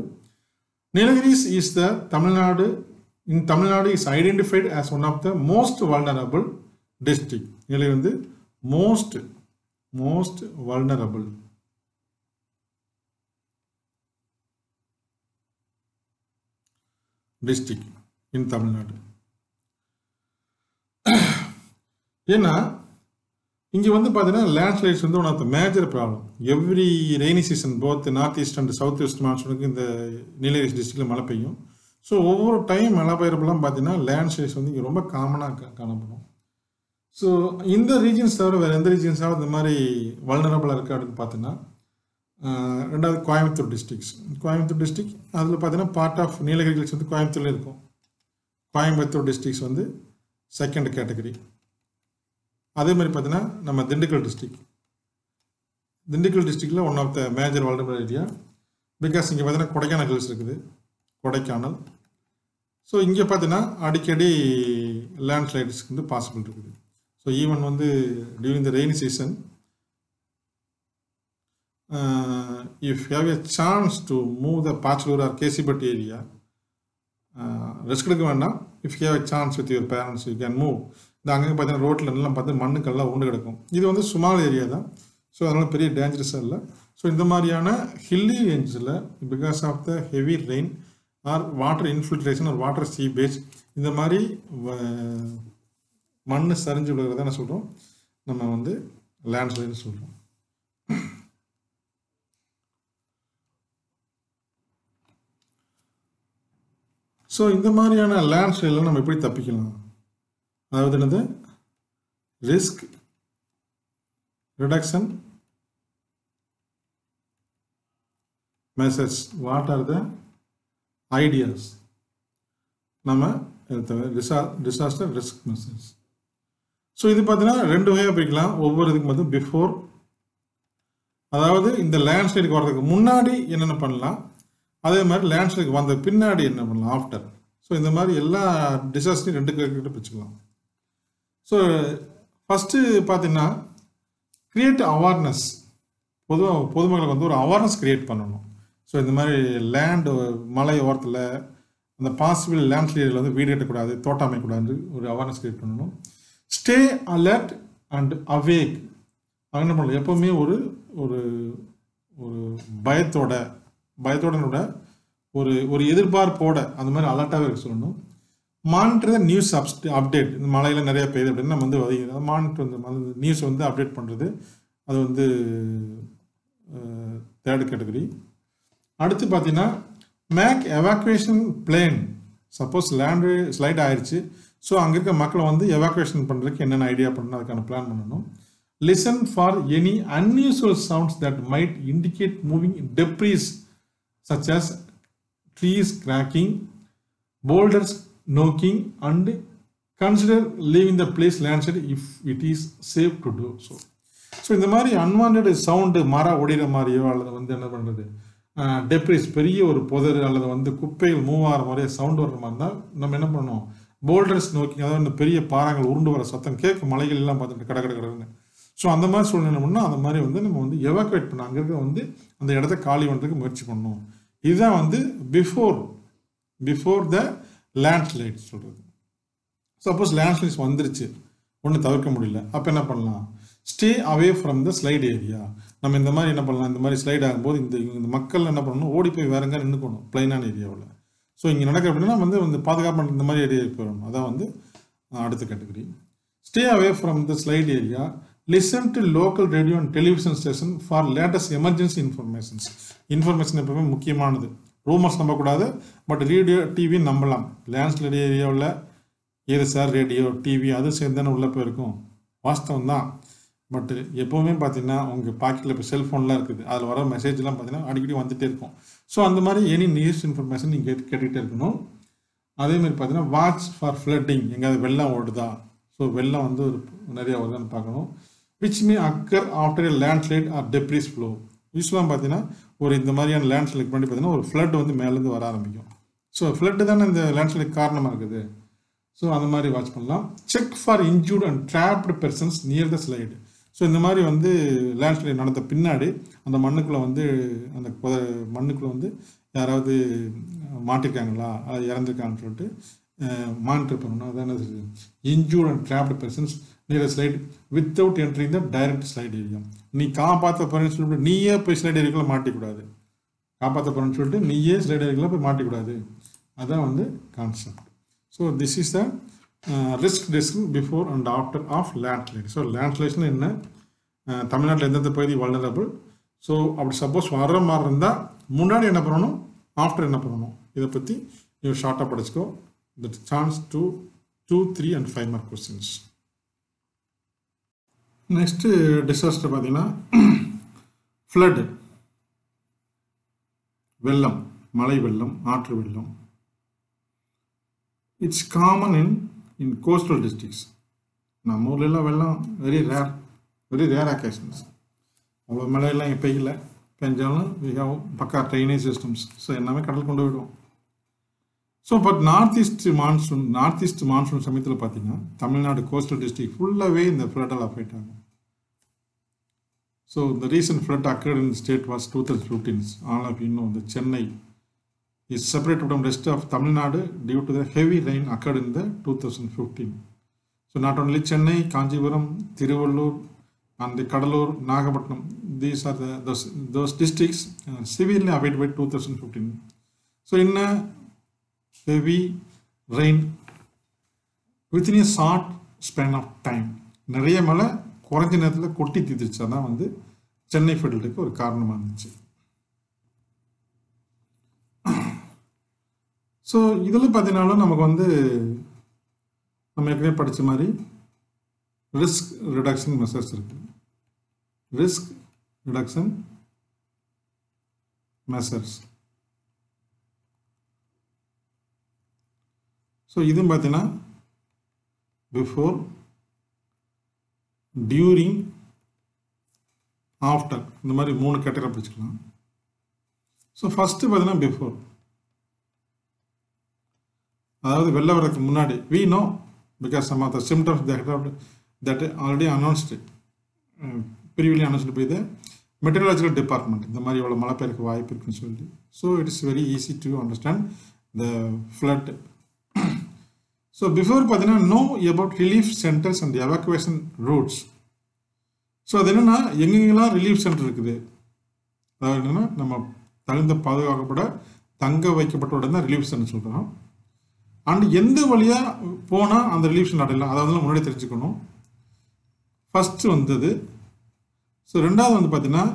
Nilgiris is the Tamil Nadu is identified as one of the most vulnerable district. Nilgiri வந்து most vulnerable district in Tamil Nadu. ஏன்னா இங்கே வந்து பார்த்தீங்கன்னா லேண்ட்ஸ்லைட்ஸ் வந்து one of the major problem. Every rainy season both north east and south west மான்சூனுக்கு இந்த நீலகிரி டிஸ்ட்ரிக்டில் மழை பெய்யும். ஸோ ஒவ்வொரு டைம் மழை பெய்யறப்பெல்லாம் பார்த்தீங்கன்னா லேண்ட்ஸ்லைட்ஸ் வந்து இங்கே ரொம்ப காமனாக காணப்படும். ஸோ இந்த ரீஜன்ஸ் தவிர வேறு எந்த ரீஜன்ஸாவது இந்த மாதிரி வல்னரபிளாக இருக்குது அப்படின்னு பார்த்தீங்கன்னா ரெண்டாவது கோயம்புத்தூர் டிஸ்ட்ரிக்ட். அதில் பார்த்தீங்கன்னா பார்ட் ஆஃப் நீலகிரி ஹில்ஸ் வந்து கோயம்புத்தூர்ல இருக்கும். கோயம்புத்தூர் டிஸ்ட்ரிக்ஸ் வந்து செகண்ட் கேட்டகரி. அதே மாதிரி பார்த்தீங்கன்னா நம்ம திண்டுக்கல் டிஸ்ட்ரிக்டில் one of the major vulnerable area. Because இங்கே பார்த்தீங்கன்னா கொடைக்கானல் ஹில்ஸ் இருக்குது, கொடைக்கானல். ஸோ இங்கே பார்த்தீங்கன்னா அடிக்கடி லேண்ட்ஸ்லைட்ஸ் வந்து பாசிபிள் இருக்குது. ஸோ ஈவன் வந்து during the rainy season if you have a chance to move the Pachalur or கேசிபட் ஏரியா, ரிஸ்க் எடுக்க வேண்டாம். If you have a chance with your parents you can move. இந்த அங்கே பார்த்தீங்கன்னா ரோட்டில் எல்லாம் பார்த்து மண்ணுக்கெல்லாம் உண்டு கிடக்கும். இது வந்து சுமால் ஏரியா தான். ஸோ அதனால் பெரிய டேஞ்சரஸாக இல்லை. ஸோ இந்த மாதிரியான ஹில்லி ரேஞ்சில் because of the heavy rain or water infiltration or water seepage இந்த மாதிரி மண் சரிஞ்சு விடுறத என்ன சொல்கிறோம், நம்ம வந்து லேண்ட்ஸ்லைட்னு சொல்கிறோம். ஸோ இந்த மாதிரியான லேண்ட்ஸ்லைடில் நம்ம எப்படி தப்பிக்கலாம்? அதாவது என்னது, risk reduction message. What are the ideas? நம்ம டிசாஸ்டர் ரிஸ்க் மெசேஜ். ஸோ இது பார்த்தீங்கன்னா 2 வகையாக பிரிக்கலாம். ஒவ்வொரு இதுக்கு வந்து பிஃபோர், அதாவது இந்த லேண்ட்ஸ்லைடுக்கு வர்றதுக்கு முன்னாடி என்னென்ன பண்ணலாம், அதே மாதிரி லேண்ட்ஸ்லைடுக்கு வந்த பின்னாடி என்ன பண்ணலாம், ஆஃப்டர். ஸோ இந்த மாதிரி எல்லா டிசாஸ்டரையும் 2 கேட்டகரியில் பிரிச்சுக்கலாம். ஸோ ஃபஸ்ட்டு பார்த்தீங்கன்னா கிரியேட் அவேர்னஸ். பொதுமக்களுக்கு வந்து ஒரு அவேர்னஸ் கிரியேட் பண்ணணும். ஸோ இந்த மாதிரி லேண்டு மலை ஓரத்தில் அந்த பாசிபிள் லேண்ட்ஸ்லைடில் வந்து வீடு கட்டக்கூடாது, தோட்டம் அமைக்கக்கூடாது, ஒரு அவேர்னஸ் கிரியேட் பண்ணணும். Stay alert and awake. என்ன பண்ணலாம், எப்போவுமே ஒரு ஒரு ஒரு பயத்தோட ஒரு எதிர்பார்ப்போட அந்த மாதிரி அலர்ட்டாகவே இருக்க சொல்லணும். Monitor the news update. இந்த மழையில் நிறைய பெய்யுது அப்படின்னு நம்ம வந்து மானிட்டர் வந்து நியூஸ் வந்து அப்டேட் பண்ணுறது, அது வந்து 3rd கேட்டகரி. அடுத்து பார்த்தீங்கன்னா make evacuation plan. Suppose landslide ஆயிடுச்சு, ஸோ அங்கே இருக்க மக்களை வந்து எவாக்குவேஷன் பண்ணுறதுக்கு என்னென்ன ஐடியா பண்ணணும், அதுக்கான பிளான் பண்ணணும். Listen for any unusual sounds that might indicate moving debris such as trees cracking, boulders knocking, and consider leaving the place landslide if it is safe to do so. So இந்த மாதிரி unwanted sound, மரம் ஒடிகிற மாதிரியோ அல்லது வந்து என்ன பண்ணுறது, debris பெரிய ஒரு புதர் அல்லது வந்து குப்பைகள் மூவ் ஆகிற மாதிரியே சவுண்டு வர்ற மாதிரி இருந்தால் நம்ம என்ன பண்ணணும், போல்டர்ஸ் நோக்கி, அதாவது இந்த பெரிய பாறாங்கள் உருண்டு வர சத்தம் கேட்கும், மலைகள் எல்லாம் பார்த்துட்டு கடன்னு. ஸோ அந்த மாதிரி சூழ்நிலை பண்ணால் அந்த மாதிரி வந்து நம்ம வந்து எவாக்குவேட் பண்ண அங்கே இருக்க வந்து அந்த இடத்த காலி பண்ணுறதுக்கு முயற்சி பண்ணணும். இதுதான் வந்து பிஃபோர் த லேண்ட்ஸ்லைட் சொல்கிறது. சப்போஸ் லேண்ட்ஸ்லைட்ஸ் வந்துருச்சு, ஒன்றும் தவிர்க்க முடியல, அப்போ என்ன பண்ணலாம், stay away from the slide area. நம்ம இந்த மாதிரி என்ன பண்ணலாம், இந்த மாதிரி ஸ்லைட் ஆகும்போது இந்த மக்கள் என்ன பண்ணணும், ஓடி போய் வேற எங்கே நின்றுக்கணும், பிளைனான ஏரியாவில். ஸோ இங்கே நடக்க அப்படின்னா வந்து பாதுகாப்பு இந்த மாதிரி ஏரியாவுக்கு போயிடணும். அதான் வந்து அடுத்த category. Stay away from the slide area. Listen to local radio and television station for latest emergency informations. Information எப்பவுமே முக்கியமானது. ரூமர்ஸ் நம்பக்கூடாது, பட் ரேடியோ டிவி நம்பலாம். லேண்ட்ஸ்லைட் ஏரியாவில் ஏது சார் ரேடியோ டிவி அது சேர்ந்தானே உள்ளே போயிருக்கும், வாஸ்தவம் தான். பட் எப்போவுமே பார்த்தீங்கன்னா உங்கள் பாக்கெட்டில் இப்போ செல்ஃபோன்லாம் இருக்குது, அதில் வர மெசேஜ்லாம் பார்த்தீங்கன்னா அடிக்கடி வந்துகிட்டே இருக்கும். ஸோ அந்த மாதிரி எனி நியூஸ் இன்ஃபர்மேஷன் நீங்கள் கேட்டுக்கிட்டே இருக்கணும். அதேமாதிரி பார்த்தீங்கன்னா வாட்ச் ஃபார் ஃப்ளட்டிங். எங்கேயாவது வெள்ளம் ஓடுதா, ஸோ வெள்ளம் வந்து நிறையா வருதான்னு பார்க்கணும். Which may occur after a landslide or debris flow. யூஸ்வலாக பார்த்தீங்கன்னா ஒரு இந்த மாதிரியான லேண்ட்ஸ்லைட் பண்ணி பார்த்தீங்கன்னா ஒரு ஃப்ளட் வந்து மேலேருந்து வர ஆரம்பிக்கும். ஸோ ஃப்ளட்டு தானே இந்த லேண்ட்ஸ்லைட் காரணமாக இருக்குது. ஸோ அந்த மாதிரி வாட்ச் பண்ணலாம். Check for injured and trapped persons near the slide. So இந்த மாதிரி வந்து லேண்ட்ஸ்லைட் நடந்த பின்னாடி அந்த மண்ணுக்குள்ளே வந்து மண்ணுக்குள்ளே வந்து யாராவது மாட்டிருக்காங்களா, அது இறந்துருக்காங்கன்னு சொல்லிட்டு மானிட்டர் பண்ணணும். அதான் injured and trapped persons near slide without entering the direct slide area. நீ காப்பாற்ற போறேன்னு சொல்லிட்டு நீயே போய் ஸ்லைட் ஏரியாக்குள்ளே மாட்டிக்கூடாது. காப்பாற்ற போறேன்னு சொல்லிட்டு நீயே ஸ்லைட் ஏரியாக்குள்ளே போய் மாட்டிக்கூடாது. அதான் வந்து concept. So this is the risk before and after of landslide. So லேண்ட்ஸ்லைட்ஸ்னு என்ன, தமிழ்நாட்டில் எந்தெந்த பகுதி வல்னரபிள், ஸோ அப்படி சப்போஸ் வர்ற மாதிரி இருந்தால் முன்னாடி என்ன பண்ணணும், ஆஃப்டர் என்ன பண்ணணும், இதை பற்றி நீ ஷார்ட்டாக படிச்சுக்கோ. The chance to 2, 3 and 5 mark questions. Next disaster பார்த்தீங்கன்னா ஃப்ளட், வெள்ளம், மழை வெள்ளம், ஆற்று வெள்ளம். It's common in coastal districts. நம்ம ஊர்லெல்லாம் வெள்ளம் வெரி ரேர் அக்கேஷன்ஸ். அவ்வளோ மழையெல்லாம் இங்கே பெய்யல, பெஞ்சாலும் பக்கா ட்ரைனேஜ் சிஸ்டம்ஸ், ஸோ எல்லாமே கடல் கொண்டு விடும். So but north east monsoon சமயத்தில் பார்த்தீங்கன்னா தமிழ்நாடு கோஸ்டல் டிஸ்ட்ரிக்ட் ஃபுல்லாகவே இந்த ஃப்ளட்டால் அஃபெக்ட் ஆகும். So the recent flood occurred in the state was 2015. All of you know the Chennai is separated from rest of Tamil Nadu due to the heavy rain occurred in the 2015. So not only Chennai, Kanjipuram, Tiruvallur and the Kadalur, Nagapattinam, these are those districts severely affected by 2015. So in a heavy rain within a short span of time, நிறைய மழை குறைஞ்ச நேரத்தில் கொட்டி தீர்த்துச்சு. அதான் வந்து சென்னை ஃப்ளட்டுக்கு ஒரு காரணமாக இருந்துச்சு. ஸோ இதில் பார்த்தீங்கன்னாலும் நமக்கு வந்து நம்ம ஏற்கனவே படித்த மாதிரி ரிஸ்க் ரிடக்ஷன் மெஷர்ஸ் இருக்குது. Risk reduction measures. ஸோ இதுவும் பார்த்தீங்கன்னா பிஃபோர், டியூரிங், ஆஃப்டர், இந்த மாதிரி 3 கேட்டகரி பிடிச்சிக்கலாம். ஸோ ஃபஸ்ட்டு பார்த்தீங்கன்னா பிஃபோர், அதாவது வெளில வரதுக்கு முன்னாடி. We know because some of the symptoms that already announced, previously announced by the meteorological department. இந்த மாதிரி இவ்வளோ மழை பெய்யறதுக்கு வாய்ப்பு இருக்குன்னு சொல்லி. So it is very easy to understand the flood. So before பார்த்தீங்கன்னா know about relief centres and evacuation routes. So அது என்னென்னா எங்கெங்கெல்லாம் ரிலீஃப் சென்டர் இருக்குது, அதாவது என்னென்னா நம்ம தகுந்த பாதுகாக்கப்பட தங்க வைக்கப்பட்ட உடனே தான் ரிலீஃப் சென்டர் சொல்கிறோம். அண்ட் எந்த வழியாக போனால் அந்த ரிலீஃப் சென்டர் அடையலாம், அதை வந்து முன்னாடி தெரிஞ்சுக்கணும். ஃபஸ்ட்டு வந்தது. ஸோ ரெண்டாவது வந்து பார்த்தீங்கன்னா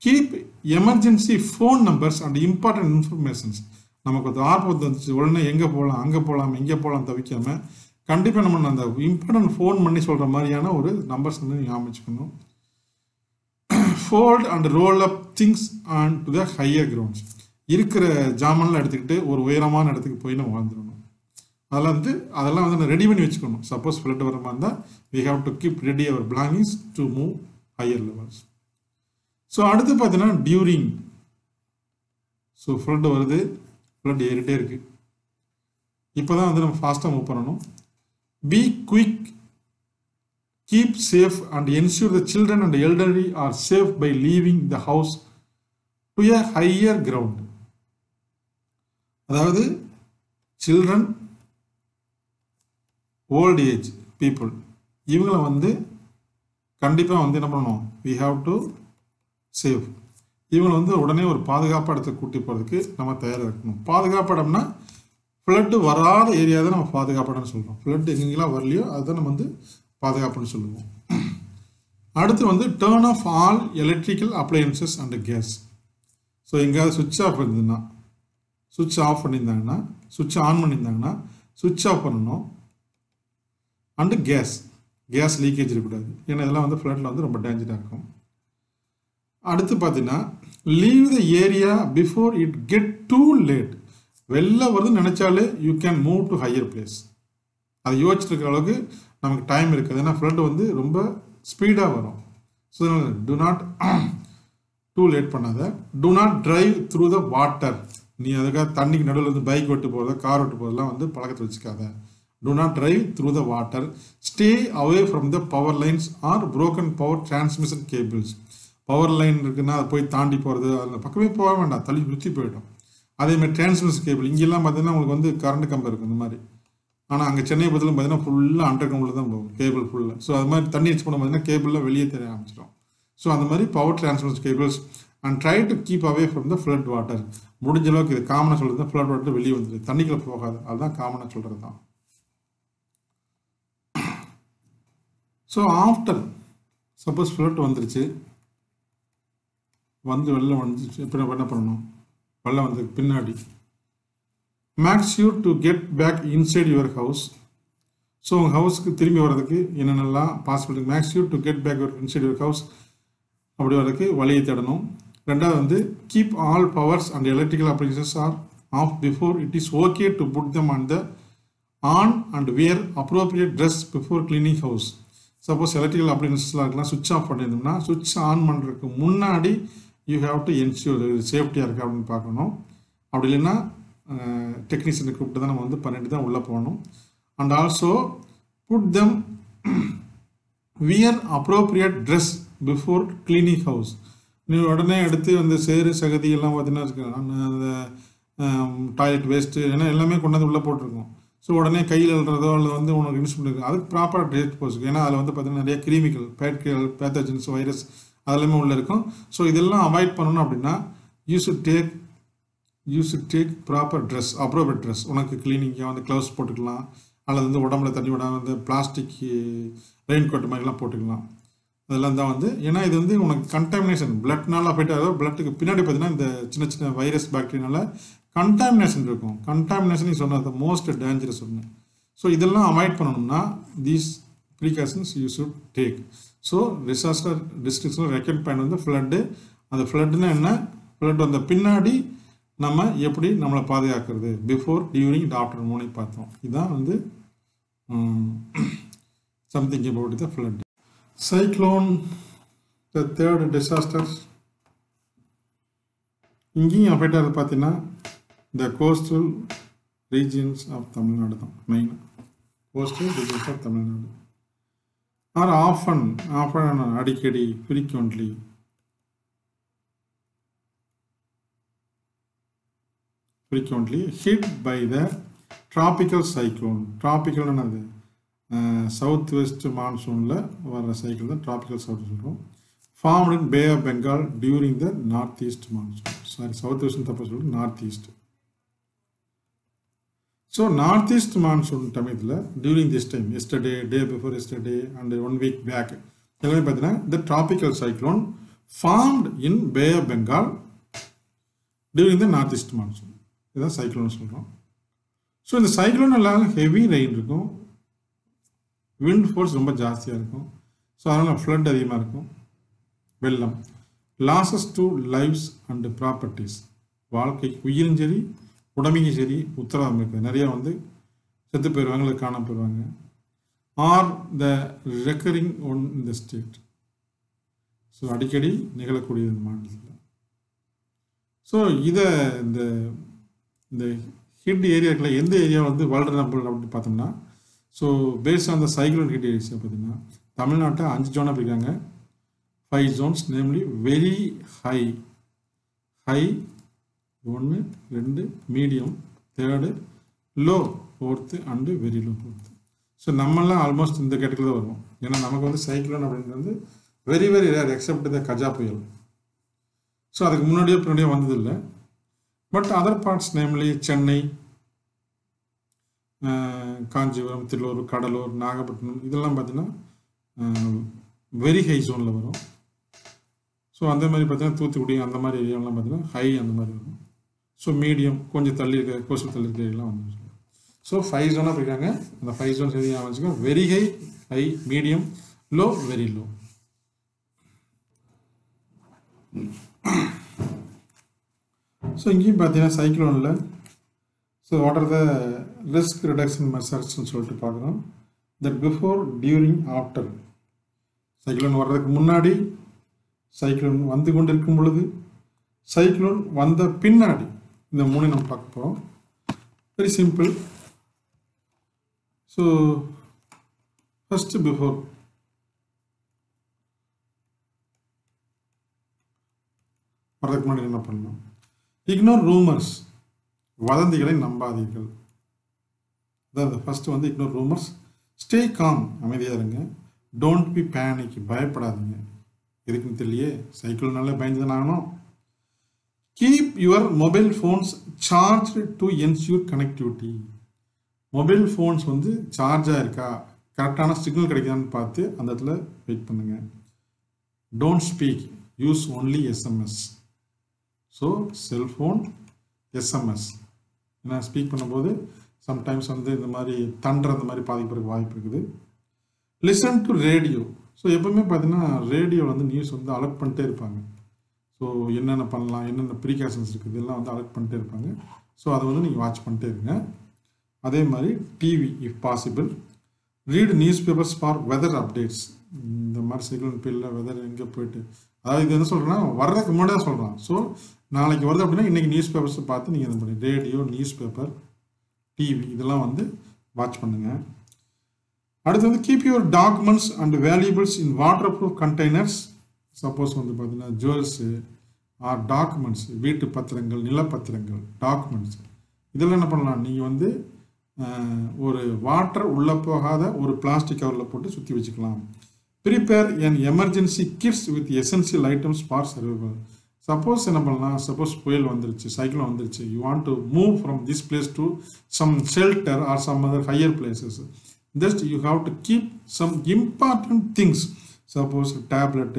keep emergency phone numbers and important informations. நமக்கு ஒரு ஆர்வம் வந்துச்சு, உடனே எங்கே போகலாம், அங்கே போகலாம், இங்கே போகலாம் தவிக்காமல் கண்டிப்பாக நம்ம அந்த இம்பார்ட்டன்ட் ஃபோன் பண்ணி சொல்கிற மாதிரியான ஒரு நம்பர்ஸ் வந்து நீங்கள் அமைச்சுக்கணும். Fold and roll up things and to the higher grounds. இருக்கிற ஜாமான்லாம் எடுத்துக்கிட்டு ஒரு உயரமான இடத்துக்கு போய் நம்ம வாழ்ந்துடணும். அதெல்லாம் வந்து ரெடி பண்ணி வச்சுக்கணும். சப்போஸ் ஃப்ளட் வர மாதிரி இருந்தால் we have to keep ready our belongings to move higher levels. So அடுத்து பார்த்தீங்கன்னா டியூரிங். ஸோ ஃப்ளட் வருது, ஃப்ளட் ஏறிட்டே இருக்குது. இப்போ தான் வந்து நம்ம ஃபாஸ்ட்டாக மூவ் பண்ணணும். Be quick, keep safe and ensure the children and elderly are safe by leaving the house to a higher ground. அதாவது சில்ட்ரன், ஓல்ட் ஏஜ் பீப்புள், இவங்களை வந்து கண்டிப்பாக வந்து என்ன பண்ணணும், வி ஹாவ் டு சேவ். இவங்களை வந்து உடனே ஒரு பாதுகாப்பாக இடத்துக்கு கூட்டி போகிறதுக்கு நம்ம தயாராக இருக்கணும். பாதுகாப்பு இடம்னா ஃப்ளட்டு வராத ஏரியா தான் நம்ம பாதுகாப்பு இடம்னு சொல்கிறோம். ஃப்ளட் எங்கெங்கெல்லாம் வரலையோ அதுதான் நம்ம வந்து பாதுகாப்புன்னு சொல்லுவோம். அடுத்து வந்து turn off all electrical appliances and gas. So எங்கேயாவது சுவிட்ச் ஆஃப் இருந்ததுன்னா, சுவிட்ச் ஆஃப் பண்ணியிருந்தாங்கன்னா, சுவிட்ச் ஆன் பண்ணியிருந்தாங்கன்னா சுவிட்ச் ஆஃப் பண்ணணும். அண்டு கேஸ் லீக்கேஜ் இருக்கக்கூடாது. ஏன்னா இதெல்லாம் வந்து ஃப்ளட்டில் வந்து ரொம்ப டேஞ்சராக இருக்கும். அடுத்து பார்த்தீங்கன்னா leave the area before it get too late. வெளில வருதுன்னு நினச்சாலே you can move to higher place. அதை யோசிச்சுட்டு இருக்கிற அளவுக்கு நமக்கு டைம் இருக்குது. ஏன்னா ஃப்ளட் வந்து ரொம்ப ஸ்பீடாக வரும். So do not too late பண்ணாத. Do not drive through the water. நீ அதுக்காக தண்ணிக்கு நடுவில் வந்து பைக் ஓட்டு போகிறத, கார் ஓட்டு போகிறதெல்லாம் வந்து பழக்கத்தை வச்சுக்காத. Do not drive through the water. Stay away from the power lines or broken power transmission cables. Power line இருக்குன்னா அதை போய் தாண்டி போகிறது, அதில் பக்கமே போக வேண்டாம், தள்ளி சுற்றி போயிடும். அதேமாதிரி டிரான்ஸ்மிஷன் கேபிள், இங்கெல்லாம் பார்த்தீங்கன்னா உங்களுக்கு வந்து கரண்ட் கம்பம் இருக்கும் இந்த மாதிரி. ஆனால் அங்கே சென்னை பக்கத்தில் பார்த்தீங்கன்னா ஃபுல்லாக அண்டர் கிரவுண்டில் தான் போகும் கேபிள் ஃபுல்லாக. ஸோ அது மாதிரி தண்ணி வச்சு போன பார்த்தீங்கன்னா கேபிள்லாம் வெளியே தெரிய ஆரம்பிச்சிடும். ஸோ அந்த மாதிரி power transmission cables and try to keep away from the flood water. முடிஞ்ச அளவுக்கு இது காமனாக சொல்கிறது தான், ஃப்ளட் வாட்டர் வெளியே வந்துடுது, தண்ணிக்குள்ளே போகாது, அதுதான் காமனாக சொல்கிறது தான். ஸோ ஆஃப்டர் சப்போஸ் ஃப்ளட் வந்துருச்சு, வந்து வெளில வந்துச்சு, இப்போ என்ன பண்ணணும், வெளில வந்ததுக்கு பின்னாடி make sure to get back inside your house. So உங்கள் ஹவுஸ்க்கு திரும்பி வர்றதுக்கு என்னென்னலாம் possibility, make sure to get back inside your house அப்படி வர்றதுக்கு வழியை தேடணும். ரெண்டாவது வந்து keep all powers and electrical appliances are off before it is okay to put them on and wear appropriate dress before cleaning house. Suppose electrical அப்ளையன்சஸ்லாம் இருக்கலாம், சுவிட்ச் of பண்ணியிருந்தோம்னா சுவிட்ச் ஆன் பண்ணுறதுக்கு முன்னாடி யூ ஹேவ் டு என்ஷூர் சேஃப்டியாக இருக்குது அப்படின்னு பார்க்கணும். அப்படி இல்லைன்னா டெக்னீஷியனை கூப்பிட்டு தான் நம்ம வந்து பண்ணிட்டு தான் உள்ளே போகணும். And also put them wear appropriate dress before cleaning house. நீ உடனே எடுத்து அந்த சேரு சகதி எல்லாம் பார்த்தீங்கன்னா அந்த டாய்லெட் வேஸ்ட்டு ஏன்னா எல்லாமே கொண்டாந்து உள்ளே போட்டிருக்கோம். ஸோ உடனே கையில் எழுறதோ அல்லது வந்து உனக்கு யூஸ் பண்ணிருக்கு, அதுக்கு ப்ராப்பராக ட்ரெஸ் போஸ்க்கு. ஏன்னா அதில் வந்து பார்த்தீங்கன்னா நிறைய கிருமிகள், பேத்தஜன்ஸ், வைரஸ் அதெல்லாமே உள்ளே இருக்கும். ஸோ இதெல்லாம் அவாய்ட் பண்ணணும் அப்படின்னா you should take proper dress, appropriate dress. உனக்கு கிளீனிங்காக வந்து க்ளவுஸ் போட்டுக்கலாம், அல்லது வந்து உடம்புல தண்ணி விடாமல் வந்து பிளாஸ்டிக் ரெயின் கோட் மாதிரிலாம் போட்டுக்கலாம். அதெல்லாம் தான் வந்து ஏன்னா இது வந்து உனக்கு கண்டாமினேஷன் பிளட்னால போய்ட்டு, அதாவது பிளட்டுக்கு பின்னாடி பார்த்தீங்கன்னா இந்த சின்ன சின்ன வைரஸ் பாக்டீரியானால கண்டாமினேஷன் இருக்கும். கண்டாமினேஷன் சொன்னது மோஸ்ட் டேஞ்சரஸ் ஒன்று. ஸோ இதெல்லாம் அவாய்ட் பண்ணணும்னா these precautions you should take. So disaster டிஸ்ட்ரிக்ஸில் ரெக்கட் பாயிண்ட் வந்து ஃப்ளட்டு. அந்த ஃப்ளட்டுன்னா என்ன, ஃப்ளட் வந்த பின்னாடி நம்ம எப்படி நம்மளை பாதுகாக்கிறது, பிஃபோர், டியூரிங், ஆஃப்டர் மூணு பார்த்தோம். இதுதான் வந்து something about the flood. Cyclone, the third disaster. இங்கேயும் அஃபெக்ட் ஆகுது பார்த்தீங்கன்னா the coastal regions of Tamil Nadu தான் மெயினாக. Coastal regions of Tamil Nadu are often அடிக்கடி, frequently, hit by the tropical cyclone. Tropical என்னது, சவுத் வெஸ்ட் மான்சூனில் வர சைக்கிள் தான் ட்ராபிக்கல் சவுத் சொல்கிறோம். Formed in bay of Bengal during the north east monsoon. Sorry, south west தப்பா சொல்லிட்டு north east. So north east monsoon சமயத்தில் during this time, yesterday, day before yesterday and 1 week back எல்லாமே பார்த்தீங்கன்னா the tropical cyclone formed in bay of Bengal during the north east monsoon. இதுதான் cyclone சொல்கிறோம். So இந்த cyclone எல்லாம் heavy rain இருக்கும், wind force ரொம்ப ஜாஸ்தியாக இருக்கும். ஸோ அதனால் ஃப்ளட் அதிகமாக இருக்கும், வெள்ளம், losses to lives and properties. வாழ்க்கை உயிரும் சரி உடமையும் சரி உத்தரவாதம் இருக்குது. நிறையா வந்து செத்து போயிடுவாங்க, இல்லை காண போயிடுவாங்க. ஆர் த ரெக்கரிங் ஒன் இந்த ஸ்டேட். ஸோ அடிக்கடி நிகழக்கூடிய இந்த மாநிலத்தில். ஸோ இதை இந்த ஹிட் ஏரியாக்களை எந்த ஏரியா வந்து வல்னரபிள் அப்படின்னு பார்த்தோம்னா, so based on the cyclone hit areas பார்த்தீங்கன்னா தமிழ்நாட்டை 5 ஜோனாக பிரிக்காங்க. 5 zones, namely very high, 1, 2, medium 3, low 4th and very low 4th. So நம்மளாம் ஆல்மோஸ்ட் இந்த கேட்டகரியில் தான் வருவோம். ஏன்னா நமக்கு வந்து சைக்ளோன் அப்படின்றது வந்து very very rare, except the Gaja புயல். ஸோ அதுக்கு முன்னாடியே வந்ததில்லை. But other parts namely Chennai, Kanchipuram, Tiruvallur, Cuddalore, Nagapattinam இதெல்லாம் பார்த்தீங்கன்னா வெரி ஹை ஜோனில் வரும். ஸோ அந்த மாதிரி பார்த்தீங்கன்னா தூத்துக்குடி அந்த மாதிரி ஏரியாவெலாம் பார்த்தீங்கன்னா ஹை அந்த மாதிரி வரும். ஸோ மீடியம் கொஞ்சம் தள்ளி இருக்க, கோஸ்டல் தள்ளி இருக்க ஏரியாலாம் வந்து. ஸோ 5 ஜோனாக இருக்காங்க. அந்த 5 zones எதையும் வச்சுக்கோங்க. Very high, high, medium, low, very low. So இங்கேயும் பார்த்தீங்கன்னா சைக்ளோனில் so what are the risk reduction மெஷர்ஸ்ன்னு சொல்லிட்டு பார்க்குறோம். That before, during, after. Cyclone வர்றதுக்கு முன்னாடி, சைக்ளோன் வந்து கொண்டு இருக்கும் பொழுது, சைக்ளோன் வந்த பின்னாடி, இந்த 3 நம்ம பார்க்க போகிறோம். Very simple. So first before. வர்றதுக்கு முன்னாடி என்ன பண்ணணும்? இக்னோர் ரூமர்ஸ், வதந்திகளை நம்பாதீர்கள். அதாவது ஃபர்ஸ்ட் வந்து இக்னோர் ரூமர்ஸ். ஸ்டே காம், அமைதியாக இருங்க. டோன்ட் பி பேனிக், பயப்படாதீங்க. எதுக்குன்னு தெரியலையே, சைக்கிள்னால பயந்து தான் ஆகணும். Keep your mobile phones charge to ensure connectivity. Mobile phones வந்து சார்ஜாக இருக்கா, கரெக்டான சிக்னல் கிடைக்குதான்னு பார்த்து அந்த இடத்துல வெயிட் பண்ணுங்கள். Don't speak, use only SMS. So cellphone, SMS. ஏன்னா ஸ்பீக் பண்ணும்போது சம்டைம்ஸ் வந்து இந்த மாதிரி தண்டர் அந்த மாதிரி பாதிக்கிறதுக்கு வாய்ப்பு இருக்குது. Listen to radio. ஸோ எப்பவுமே பார்த்தீங்கன்னா ரேடியோவில் வந்து நியூஸ் வந்து அலர்ட் பண்ணிட்டே இருப்பாங்க. ஸோ என்னென்ன பண்ணலாம், என்னென்ன ப்ரீகாஷன்ஸ் இருக்குது இதெல்லாம் வந்து அலர்ட் பண்ணிட்டே இருப்பாங்க. ஸோ அதை வந்து நீங்கள் வாட்ச் பண்ணிட்டே இருங்க. அதே மாதிரி TV if possible. Read newspapers for weather updates. இந்த மாதிரி சைக்ளோன் பீரியடில் வெதர் எங்கே போயிட்டு, அதாவது இது என்ன சொல்கிறேன்னா வர்றதுக்கு முன்னாடி தான் சொல்கிறான். ஸோ நாளைக்கு வருது அப்படின்னா இன்றைக்கி நியூஸ் பேப்பர்ஸை பார்த்து நீங்கள் என்ன பண்ணி ரேடியோ, நியூஸ் பேப்பர், டிவி இதெல்லாம் வந்து வாட்ச் பண்ணுங்கள். அடுத்து வந்து keep your documents and valuables in water proof containers. Suppose வந்து பார்த்தீங்கன்னா ஜுவல்ஸு ஆர் டாக்குமெண்ட்ஸ், வீட்டு பத்திரங்கள், நிலப்பத்திரங்கள், டாக்குமெண்ட்ஸ் இதெல்லாம் என்ன பண்ணலாம், நீங்கள் வந்து ஒரு வாட்டர் உள்ளே போகாத ஒரு பிளாஸ்டிக் கவரில் போட்டு சுற்றி வச்சுக்கலாம். Prepare an emergency kits with essential items for survival. Suppose என்ன பண்ணலாம், சப்போஸ் புயல் வந்துருச்சு, சைக்ளோன் வந்துருச்சு, you want to move from this place to some shelter or some other higher places. Just you have to keep some important things. Suppose tablet,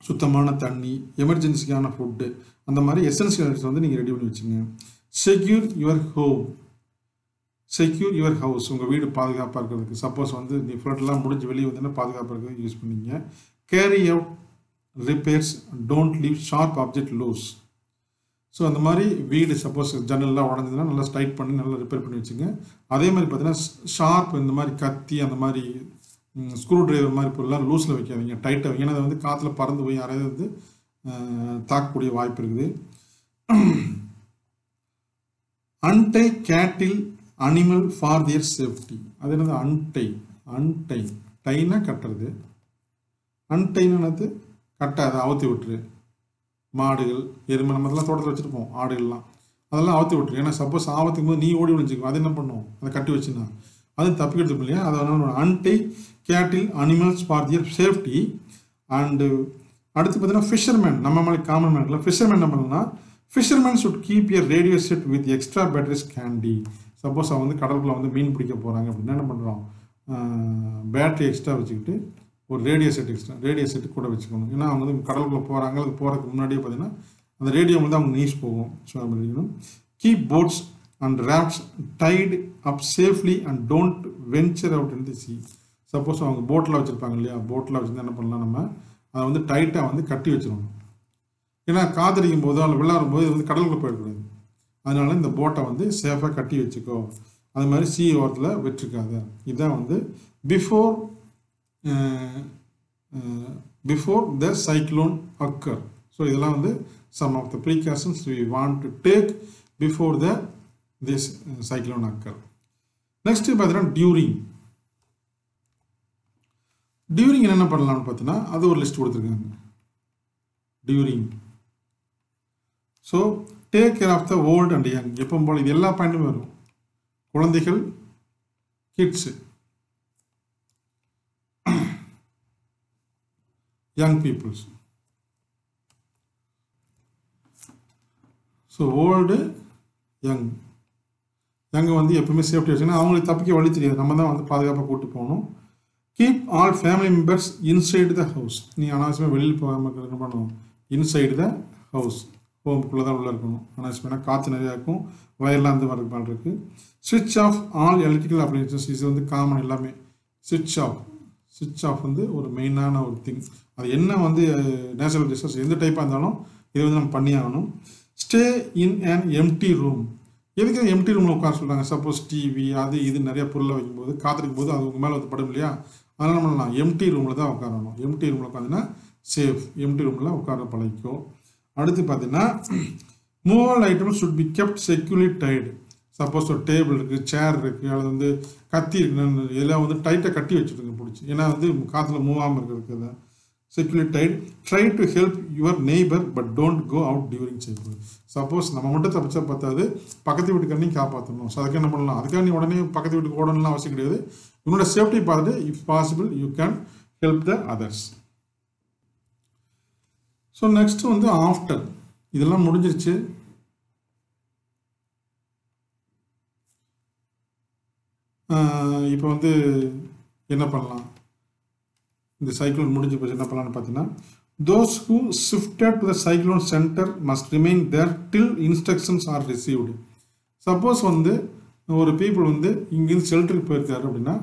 சுத்தமான தண்ணி, எமர்ஜென்சிக்கான food, அந்த மாதிரி essentials வந்து நீங்கள் ரெடி பண்ணி வச்சுங்க. Secure your home, secure your house, உங்கள் வீடு பாதுகாப்பாக இருக்கிறதுக்கு. சப்போஸ் வந்து நீ ஃப்ளட்லாம் முடிஞ்சு வெளியே வந்தீங்கன்னா பாதுகாப்பாக இருக்கிறதுக்கு யூஸ் பண்ணிங்க. Carry out repairs, don't leave sharp object loose. So அந்த மாதிரி வீடு சப்போஸ் ஜன்னல்லாம் உடஞ்சதுன்னா நல்லா ஸ்ட்ரைட் பண்ணி நல்லா ரிப்பேர் பண்ணி வச்சுங்க. அதே மாதிரி பார்த்தீங்கன்னா ஷார்ப் இந்த மாதிரி கத்தி அந்த மாதிரி ஸ்க்ரூ டிரைவர் மாதிரி பொருள்லாம் லூஸில் வைக்காதீங்க, டைட்டாக வைங்க. ஏன்னா அதை வந்து காற்றுல பறந்து போய் யாராவது வந்து தாக்கக்கூடிய வாய்ப்பு இருக்குது. அன்டை கேட்டில் அனிமல் ஃபார் தியர் சேஃப்டி. அது என்னது அன்டை? அன்டை டைனா கட்டுறது, அன்டைன்னு கட்டாது, அவுத்தி விட்டுரு. மாடுகள், எருமை, நம்ம அதெல்லாம் தோட்டத்தில் வச்சுருப்போம், ஆடுகள்லாம் அதெல்லாம் அவுத்தி விட்டுரு. ஏன்னா சப்போஸ் ஆபத்துக்கும் போது நீ ஓடி விழுந்துக்கும், அது என்ன பண்ணும், அதை கட்டி வச்சுன்னா அது தப்பிக்கிறது இல்லையா. அதனால அன்டை கேட்டில் animals for their safety. And அடுத்து பார்த்தீங்கன்னா ஃபிஷர்மேன், நம்ம மாதிரி காமன் மேன்ல ஃபிஷர்மேன் என்ன பண்ணலாம், fisherman should keep your radio set with extra batteries candy. Suppose அவங்க வந்து கடலுக்குள்ள வந்து மீன் பிடிக்க போகிறாங்க அப்படின்னா என்ன பண்ணுறோம், பேட்டரி எக்ஸ்ட்ரா வச்சுக்கிட்டு ஒரு ரேடியோ செட்டு கூட வச்சுக்கணும். ஏன்னா அவங்க வந்து கடலுக்குள்ளே போகிறாங்க, அது போகிறதுக்கு முன்னாடியே பார்த்தீங்கன்னா அந்த ரேடியோ வந்து அவங்க நியூஸ் போகும். ஸோ அப்படி keep boats and rafts tied up safely and don't venture out in the sea. Suppose அவங்க போட்டில் வச்சுருப்பாங்க இல்லையா, போட்டில் வச்சுருந்தா என்ன பண்ணலாம், நம்ம அதை வந்து டைட்டாக வந்து கட்டி வச்சிடணும். ஏன்னா காத்தடிக்கும் போதோ இல்லை விளையாடும் போது இது வந்து கடலுக்குள்ளே போயிடக்கூடாது. அதனால இந்த போட்டை வந்து சேஃபாக கட்டி வச்சுக்கோ. அது மாதிரி சீ ஓரத்தில் வச்சுருக்காத. இதுதான் வந்து before the cyclone occur. So இதெல்லாம் வந்து some of the precautions we want to take before this cyclone occur. Next பார்த்தீங்கன்னா டியூரிங் என்னென்ன பண்ணலாம்னு பார்த்தீங்கன்னா அது ஒரு லிஸ்ட் கொடுத்துருக்காங்க. During so take care of the old and young. எப்போ போல இது எல்லா பாயிண்ட்டுமே வரும். குழந்தைகள், kids, young peoples. So old, young வந்து எப்பவுமே சேஃப்டி வச்சுன்னா அவங்களுக்கு தப்பிக்க வழி தெரியாது, நம்ம தான் வந்து பாதுகாப்பாக கூப்பிட்டு போகணும். Keep all family members inside the house. நீ அனாவசியமாக வெளியில் போகாமல் என்ன பண்ணணும், இன்சைடு த ஹவுஸ், ஹோம்குள்ளே தான் உள்ளே இருக்கணும். அனாவசியமாக காற்று நிறையா இருக்கும், வயர்லாம் அந்த மாதிரி மாதிரி இருக்குது. ஸ்விட்ச் ஆஃப் ஆல் எலக்ட்ரிக்கல் அப்ளையன்சஸ். இது வந்து காமன் எல்லாமே. ஸ்விட்ச் ஆஃப் வந்து ஒரு மெயினான ஒரு திங். அது என்ன வந்து நேச்சுரல் டிசாஸ்டர் எந்த டைப்பாக இருந்தாலும் இதை வந்து நம்ம பண்ணி ஆகணும். Stay in an empty room. எதுக்கு எம்டி ரூமில் உட்கார சொல்கிறாங்க, சப்போஸ் டிவி அது இது நிறைய பொருளை வைக்கும்போது காத்திருக்கும் போது அது உங்கள் மேலே வந்து படும் இல்லையா, அதனால் நம்ம பண்ணலாம் எம்டி ரூமில் தான் உட்காரணும். எம்டி ரூமில் உட்காந்துன்னா சேஃப். எம்டி ரூமில் உட்கார பழகிக்கும். அடுத்து பார்த்தீங்கன்னா move all items should be kept securely tied. Suppose ஒரு டேபிள் இருக்குது, சேர் இருக்குது, அது வந்து கத்தி இருக்குன்னு இதெல்லாம் வந்து டைட்டாக கட்டி வச்சுருங்க பிடிச்சி. ஏன்னா வந்து காற்றுல மூவ் ஆகாமல் இருக்கிறதுக்கு தான் securely tight. Try to help your neighbour but don't go out during cycle. Suppose நம்ம மட்டும் தப்பிச்சா பார்த்தாது, பக்கத்து வீட்டுக்காரனையும் காப்பாற்றணும். ஸோ அதுக்கு என்ன பண்ணலாம், அதுக்காக நீ உடனே பக்கத்து வீட்டுக்கு ஓடணும்லாம் அவசியம் கிடையாது. உன்னோட சேஃப்டி பார்த்துட்டு if possible you can help the others. So next வந்து ஆஃப்டர் இதெல்லாம் முடிஞ்சிருச்சு. இப்போ வந்து என்ன பண்ணலாம், இந்த சைக்ளோன் முடிஞ்சு போச்சு என்ன பண்ணலான்னு பார்த்தீங்கன்னா, those who shifted to the cyclone center must remain there till instructions are received. Suppose வந்து ஒரு பீப்புள் வந்து இங்கேருந்து ஷெல்டருக்கு போயிருக்காரு அப்படின்னா,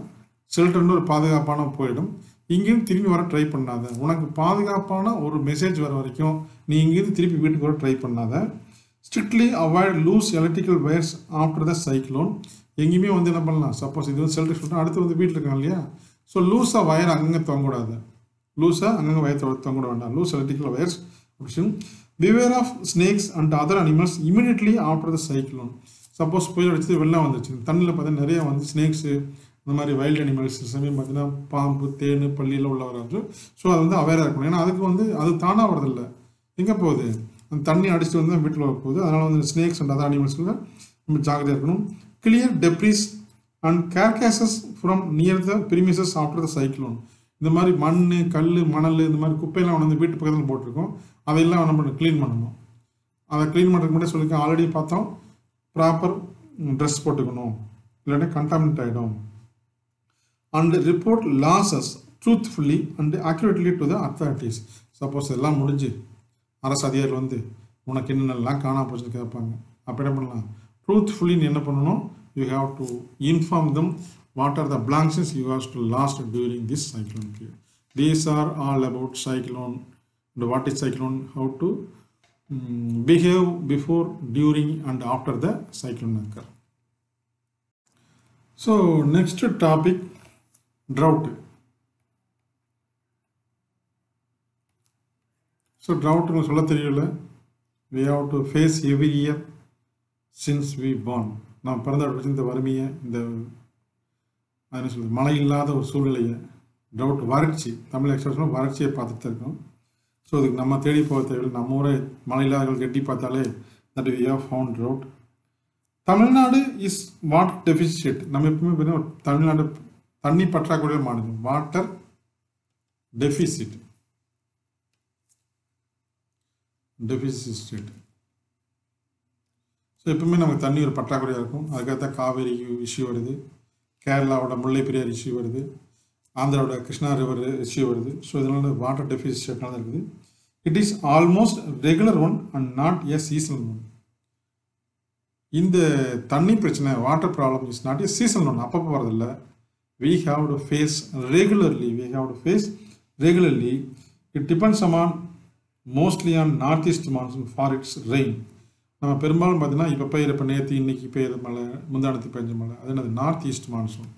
ஷெல்டர்னு ஒரு பாதுகாப்பான போயிடும். இங்கேருந்து திரும்பி வர ட்ரை பண்ணாத. உனக்கு பாதுகாப்பான ஒரு மெசேஜ் வர வரைக்கும் நீ இங்கேருந்து திருப்பி வீட்டுக்கு வர ட்ரை பண்ணாத. Strictly avoid loose electrical wires after the cyclone. எங்கேயுமே வந்து என்ன பண்ணலாம், சப்போஸ் இது வந்து ஷெல்டர் சொல்லிட்டு அடுத்து வந்து வீட்டில் இருக்காங்க இல்லையா, ஸோ லூஸாக வயர் அங்கங்கே தொங்கக்கூடாது. லூஸாக அங்கங்கே வயர் தொங்கக்கூட வேண்டாம். Loose electrical wires option. Beware of snakes and other animals immediately after the cyclone. Suppose புயல் அடிச்சது வெள்ளம் வந்துச்சு, தண்ணியில் பார்த்தீங்கன்னா நிறையா வந்து ஸ்னேக்ஸு இந்த மாதிரி வைல்டு அனிமல்ஸ் சமயம் பார்த்தீங்கன்னா பாம்பு, தேன், பள்ளியில் உள்ள வராது. ஸோ அது வந்து அவேராக இருக்கணும். ஏன்னா அதுக்கு வந்து அது தானாக வரதில்லை, எங்கே போகுது, அந்த தண்ணி அடிச்சுட்டு வந்து வீட்டில் போகுது. அதனால் வந்து ஸ்னேக்ஸ் அண்ட் அதர் அனிமல்ஸில் நம்ம ஜாகிரதையாக இருக்கணும். Clear debris and carcasses from near the premises after the cyclone. இந்த மாதிரி மண், கல், மணல் இந்த மாதிரி குப்பையெல்லாம் வந்து வீட்டு பக்கத்தில் போட்டிருக்கோம், அதையெல்லாம் நம்ம க்ளீன் பண்ணணும். அதை க்ளீன் பண்ணுறதுக்கு முன்னாடி சொல்லியிருக்கேன், ஆல்ரெடி பார்த்தோம். ப்ராப்பர் ட்ரெஸ் போட்டுக்கணும், இல்லைன்னா கண்டாமினேட் ஆகிடும். And report losses truthfully and accurately to the authorities. Suppose எல்லாம் முடிஞ்சு அரசு அதிகாரிகள் வந்து உனக்கு என்னென்னலாம் காணாம போச்சுன்னு கேட்பாங்க. அப்போ என்ன பண்ணலாம்? ட்ரூத்ஃபுல்லி நீ என்ன பண்ணணும்? You have to inform them what are the blanks you have to lost during this cyclone period. These are all about cyclone and what is cyclone, how to behave before, during and after the cyclone occur. So next topic, drought. So drought nu solla theriyala, we have to face every year since we born. நாம் பிறந்த இந்த வறுமையை, இந்த என்ன சொல்கிறது, மழை இல்லாத ஒரு சூழ்நிலையை, ட்ரவுட், வறட்சி, தமிழ் எக்ஸ்பிரஷன் வறட்சியை பார்த்துட்டு இருக்கோம். ஸோ அதுக்கு நம்ம தேடி போக தேவையில்லை. நம்ம ஊரை மழை இல்லாதவர்கள் கட்டி பார்த்தாலே that we have found drought. Tamil Nadu is water deficit. நம்ம எப்பவுமே தமிழ்நாடு தண்ணி பற்றாக்குறைய மாநிலம், வாட்டர் டெஃபிசிட் ஸ்டேட். ஸோ எப்பவுமே நமக்கு தண்ணி ஒரு பற்றாக்குறையாக இருக்கும். அதுக்காக காவேரி இஷ்யூ வருது, கேரளாவோட முல்லை பெரியார் இஷ்யூ வருது, ஆந்திராவோட கிருஷ்ணா ரிவர் இஷ்யூ வருது. ஸோ இதனால வாட்டர் டெஃபிசிட் ஸ்டேட்னால இருக்குது. It is almost regular one and not a seasonal one. இந்த தண்ணி பிரச்சனை, water problem is not a seasonal one, அப்பப்போ வரதில்லை. we have to face regularly. It depends upon mostly on northeast monsoon for its rain. நம்ம பெரும்பாலும் பார்த்தீங்கன்னா இப்போ பெய்கிற, இப்போ நேற்று இன்னைக்கு பெய்கிற மழை, முந்தானத்து பெஞ்ச மழை, அது என்னது north east monsoon.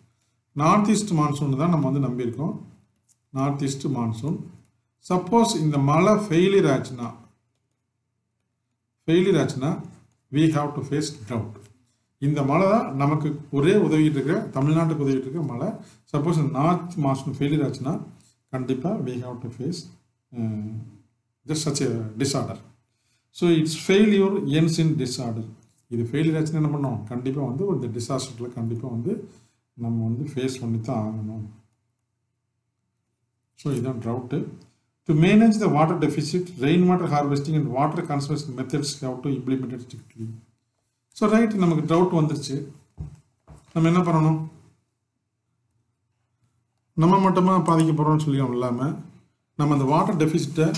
North east monsoon தான் நம்ம வந்து நம்பியிருக்கோம். North east monsoon. சப்போஸ் இந்த மழை ஃபெயிலியர் ஆச்சுன்னா we have to face drought. இந்த மழை தான் நமக்கு ஒரே உதவிட்டு இருக்கிற, தமிழ்நாட்டுக்கு உதவிட்டு இருக்கிற மழை. சப்போஸ் நார்த் மான்சூன் ஃபெயிலியர் ஆச்சுன்னா கண்டிப்பாக we have to face just such a disorder. So it's failure ends in disorder. இது ஃபெயிலியர் ஆச்சுன்னா என்ன பண்ணோம்? கண்டிப்பாக வந்து ஒரு டிசாஸ்டரில் கண்டிப்பாக வந்து நம்ம வந்து ஃபேஸ் பண்ணி தான் ஆகணும். ஸோ இதுதான் drought. To manage the water deficit, rain water harvesting and water conservation methods have to implemented strictly. So right, நமக்கு ட்ரவுட் வந்துருச்சு. நம்ம என்ன பண்ணணும்? நம்ம மட்டுமா பாதிக்க போகிறோம்னு சொல்லி இல்லாமல் நம்ம அந்த வாட்டர் டெஃபிசிட்டை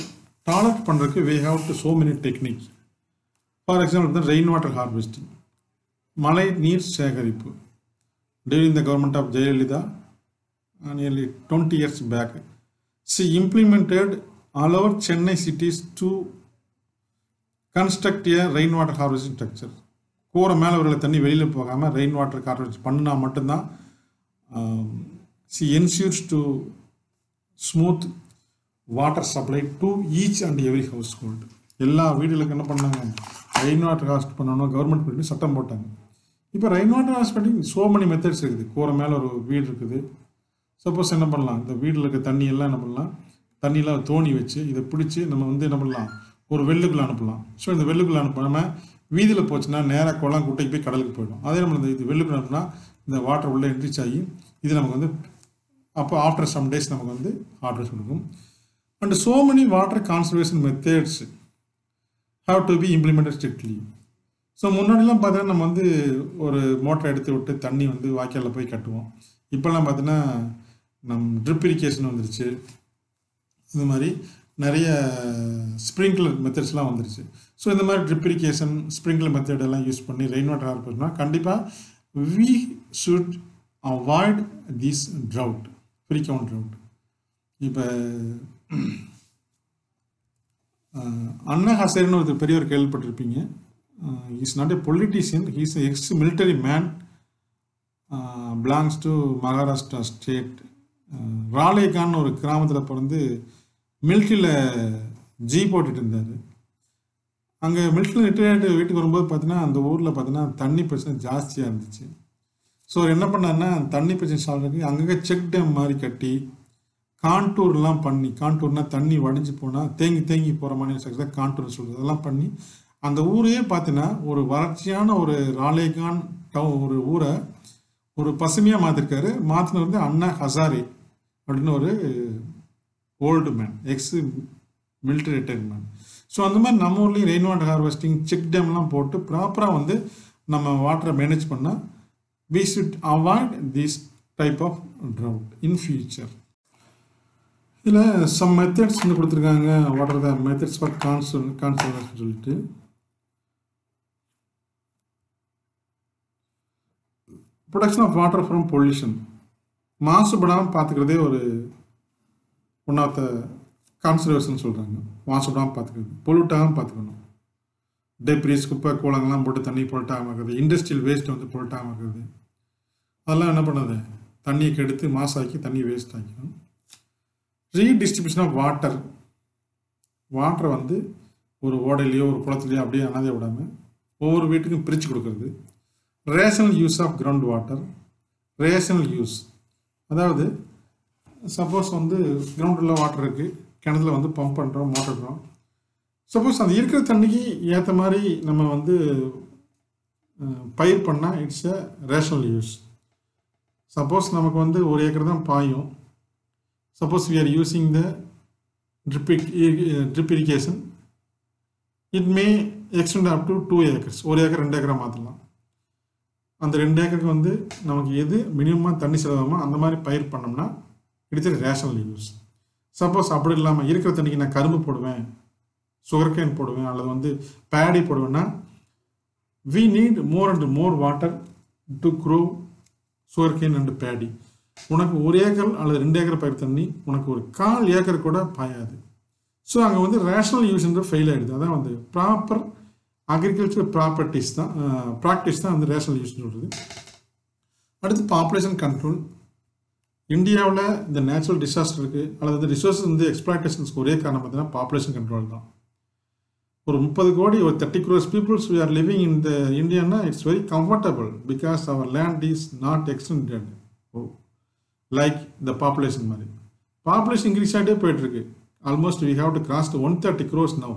டாலரேட் பண்ணுறதுக்கு we have to so many techniques. For example, the rain water harvesting, மழை நீர் சேகரிப்பு. During the government of Jayalalitha, nearly 20 years back, she implemented all over Chennai cities to construct a rain water harvesting structure. கூரை மேலே ஒரு தண்ணி வெளியில் போகாமல் rain water harvest பண்ணினா மட்டும்தான் she ensures to smooth water supply to each and every house hold. எல்லா வீடுகளுக்கு என்ன பண்ணாங்க? ரெயின் வாட்டர் ஹார்வெஸ்ட் பண்ணணும் கவர்மெண்ட் பண்ணி சட்டம் போட்டாங்க. இப்போ rain water harvesting so many methods இருக்குது. கூரை மேலே ஒரு வீடு இருக்குது. சப்போஸ் என்ன பண்ணலாம்? இந்த வீட்டில் இருக்க தண்ணியெல்லாம் என்ன பண்ணலாம்? தண்ணியெல்லாம் தோணி வச்சு இதை பிடிச்சி நம்ம வந்து என்ன பண்ணலாம்? ஒரு வெள்ளுக்குள்ளே அனுப்பலாம். ஸோ இந்த வெள்ளுக்குள்ளே அனுப்பாமல் வீதியில் போச்சுன்னா நேராக குளம் குட்டைக்கு போய் கடலுக்கு போயிடும். அதே நம்ம இது வெள்ளுக்குள்ளே அனுப்புனா இந்த வாட்டர் உள்ளே என்ட்ரிச் ஆகி இது நமக்கு வந்து அப்போ ஆஃப்டர் சம் டேஸ் நமக்கு வந்து ஹார்வெஸ்ட் கொடுக்கும். And so many water conservation methods have to be implemented strictly. So முன்னாடிலாம் பார்த்தீங்கன்னா நம்ம வந்து ஒரு மோட்டரை எடுத்து விட்டு தண்ணி வந்து வாய்க்காலில் போய் கட்டுவோம். இப்போல்லாம் பார்த்தீங்கன்னா ட்ரிப் இரிகேஷன் வந்துருச்சு. இந்த மாதிரி நிறைய ஸ்ப்ரிங்க்லர் மெத்தட்ஸ்லாம் வந்துருச்சு. ஸோ இந்த மாதிரி ட்ரிப் இரிகேஷன், ஸ்ப்ரிங்க்லர் மெத்தட் எல்லாம் யூஸ் பண்ணி ரெயின் வாட்டர் ஹார்வெஸ்ட் பண்ணால் கண்டிப்பாக we should avoid this drought, frequent drought. இப்போ அண்ணா ஹசேர்னு ஒரு பெரியவர் கேள்விப்பட்டிருப்பீங்க. Is not a politician, he's ex military man, belongs to Maharashtra state. ராலேகான்னு ஒரு கிராமத்தில் பிறந்து மிலிட்ரியில் ஜீப் ஓட்டிகிட்டு இருந்தார். அங்கே மிலிட்ரியில் ரிட்டையர்டு வீட்டுக்கு வரும்போது பார்த்தீங்கன்னா அந்த ஊரில் பார்த்தீங்கன்னா தண்ணி பிரச்சனை ஜாஸ்தியாக இருந்துச்சு. ஸோ என்ன பண்ணாருன்னா தண்ணி பிரச்சனை சால்வ் ஆகி அங்கங்கே செக் டேம் மாதிரி கட்டி கான்டூர்லாம் பண்ணி, கான்டூர்னால் தண்ணி வடிஞ்சு போனால் தேங்கி போகிற மாதிரி ஸ்ட்ரக்சர் கான்டூர் சொல்கிறது, அதெல்லாம் பண்ணி அந்த ஊரையே பார்த்தீங்கன்னா ஒரு வறட்சியான ஒரு ராலேகான் ஒரு ஊரை ஒரு பசுமையாக மாற்றிருக்காரு. மாற்றினது வந்து அண்ணா ஹசாரே அப்படின்னு ஒரு old man, X military retired man. So அந்த மாதிரி நம்ம ஊர்லேயும் ரெயின் வாட்டர் ஹார்வெஸ்டிங் செக் டேம்லாம் போட்டு ப்ராப்பராக வந்து நம்ம வாட்டரை மேனேஜ் பண்ணால் we should avoid this type of drought in future. இதில் சம் மெத்தட்ஸ் கொடுத்துருக்காங்க. What are the methods for conservation சொல்லிட்டு protection of water from pollution, மாசுபடாமல் பார்த்துக்கிறதே ஒரு ஒன் ஆஃப் த கான்சர்வேஷன் சொல்கிறாங்க. மாசுபடாமல் பார்த்துக்கிறது, பொல்யூட்டாகவும் பார்த்துக்கணும். டெப்ரிஸ், குப்பை கூலங்கள்லாம் போட்டு தண்ணி பொல்ட்டாமல் இருக்கிறது, இண்டஸ்ட்ரியல் வேஸ்ட் வந்து பொல்ட்டாமல் இருக்கிறது, அதெல்லாம் என்ன பண்ணுது, தண்ணியை கெடுத்து மாசாக்கி தண்ணி வேஸ்ட் ஆக்கிடும். ரீடிஸ்ட்ரிபியூஷன் ஆஃப் வாட்டர், வாட்டரை வந்து ஒரு ஓடையிலையோ ஒரு குளத்துலையோ அப்படியே அனாதைய விடாமல் ஒவ்வொரு வீட்டுக்கும் பிரித்து கொடுக்கறது. Rational use of ground water, rational use அதாவது சப்போஸ் வந்து கிரவுண்டில் வாட்டர் இருக்குது, கிணத்துல வந்து பம்ப் பண்ணுறோம், மோட்டர்றோம். சப்போஸ் அந்த இருக்கிற தண்ணிக்கு ஏற்ற மாதிரி நம்ம வந்து பயிர் பண்ணால் it's a rational use. Suppose நமக்கு வந்து ஒரு ஏக்கர் தான் பாயும், suppose we are using the drip irrigation, it may extend up to 2 acres. ஒரு ஏக்கர் 2 ஏக்கரை மாற்றலாம். அந்த 2 ஏக்கருக்கு வந்து நமக்கு எது மினிமமாக தண்ணி செலவாகுமோ அந்த மாதிரி பயிர் பண்ணோம்னா இட்ஸ் ரேஷனல் யூஸ். சப்போஸ் அப்படி இல்லாமல் இருக்கிற தண்ணிக்கு நான் கரும்பு போடுவேன், சுகர் கேன் போடுவேன், அல்லது வந்து பேடி போடுவேன்னா we need more and more water to grow sugar cane and paddy. உனக்கு 1 ஏக்கர் அல்லது 2 ஏக்கர் பயிர் தண்ணி உனக்கு ஒரு 1/4 ஏக்கர் கூட பாயாது. ஸோ அங்கே வந்து ரேஷனல் யூஸ்ன்ற ஃபெயில் ஆகிடுது. அதான் வந்து ப்ராப்பர் அக்ரிகல்ச்சர் ப்ராப்பர்ட்டிஸ் தான் ப்ராக்டிஸ் தான் வந்து ரேஷனல் யூஸ்ன்னு சொல்கிறது. அடுத்து பாப்புலேஷன் கண்ட்ரோல். இந்தியாவில் இந்த நேச்சுரல் டிசாஸ்டர் இருக்குது அல்லது வந்து ரிசோர்ஸஸ் வந்து எக்ஸ்ப்ளாய்டேஷன்ஸ்க்கு ஒரே காரணம் பார்த்தீங்கன்னா பாப்புலேஷன் கண்ட்ரோல் தான். ஒரு 30 கோடி ஒரு 30 crores peoples we are living in the Indiana, it's very comfortable because our land is not extended like the population மாதிரி. பாப்புலேஷன் இன்க்ரீஸ் ஆகிட்டே போயிட்டுருக்கு. Almost we have to cross to 130 crores now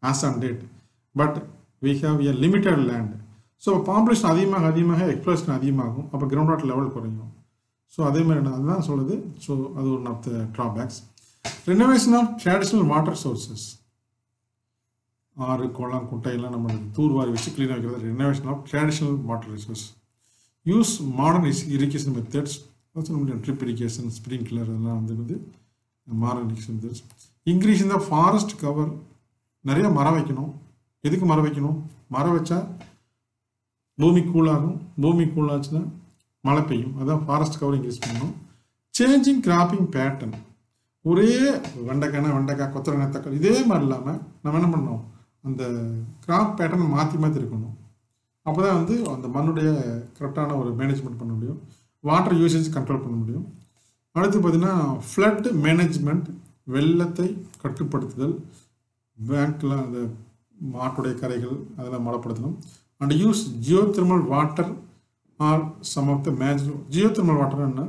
as on date, but we have a limited land. So population அதிகமாக explosion அதிகமாகும், அப்போ ground water level குறையும். So அதே மாதிரி அதுதான் சொல்லுது. ஸோ அது one of the drawbacks. Renovation of traditional water sources, ஆறு குளம் குட்டையெல்லாம் நம்ம தூர்வாரி வச்சு க்ளீனாக வைக்கிறது renovation of traditional water resource. Use modern irrigation methods, drip irrigation, sprinkler, அதெல்லாம் வந்து மாடர்ன் இரிகேஷன் மெத்தட்ஸ். இன்க்ரீஸ் இந்த ஃபாரஸ்ட் கவர், நிறைய மரம் வைக்கணும். எதுக்கு மரம் வைக்கணும்? மரம் வச்சா பூமி கூலாகும், பூமி கூலாச்சுன்னா மழை பெய்யும். அதான் ஃபாரஸ்ட் கவர் இன்க்ரீஸ் பண்ணணும். சேஞ்சிங் கிராப்பிங் பேட்டர்ன், ஒரே வெண்டைக்காய் கொத்தரங்காய் தக்காளி இதே மாதிரி இல்லாமல் நம்ம என்ன பண்ணோம், அந்த கிராப் பேட்டர்னை மாற்றி இருக்கணும். அப்போ தான் வந்து அந்த மண்ணுடைய கரெக்டான ஒரு மேனேஜ்மெண்ட் பண்ண முடியும், வாட்டர் யூசேஜ் கண்ட்ரோல் பண்ண முடியும். அடுத்து பார்த்திங்கன்னா ஃப்ளட் மேனேஜ்மெண்ட், வெள்ளத்தை கட்டுப்படுத்துதல், பேங்க்கில் அந்த மாட்டுடைய கரைகள் அதெல்லாம் மழைப்படுத்தணும். And use geothermal water or some of the major. Geothermal water என்ன,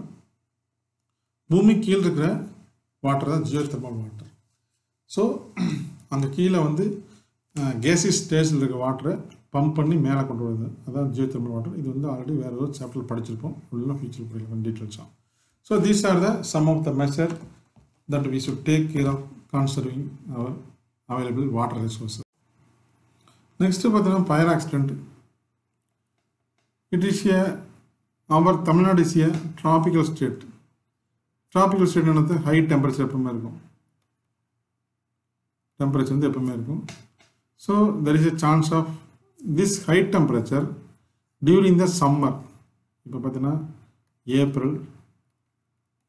பூமி கீழே இருக்கிற வாட்டர் தான் ஜியோதெர்மல் வாட்டர். ஸோ அங்கே கீழே வந்து கேசிஸ் ஸ்டேஜில் இருக்கிற வாட்டரை பம்ப் பண்ணி மேலே கொண்டு வருது, அதான் ஜியோதெர்மல் வாட்டர். இது வந்து ஆல்ரெடி வேறு ஒரு சாப்டர் படிச்சிருப்போம், உள்ள ஃபியூச்சர் படிக்கலாம் டீட்டெயில்ஸாக. So these are the some of the measure that we should take care of conserving our available water resources. Next பார்த்தீங்கன்னா fire accident. It is our Tamil Nadu is a tropical state. Tropical state என்னது, high temperature எப்பவுமே இருக்கும், temperature வந்து எப்பவுமே இருக்கும். So there is a chance of this high temperature during the summer. இப்போ பார்த்தீங்கன்னா April,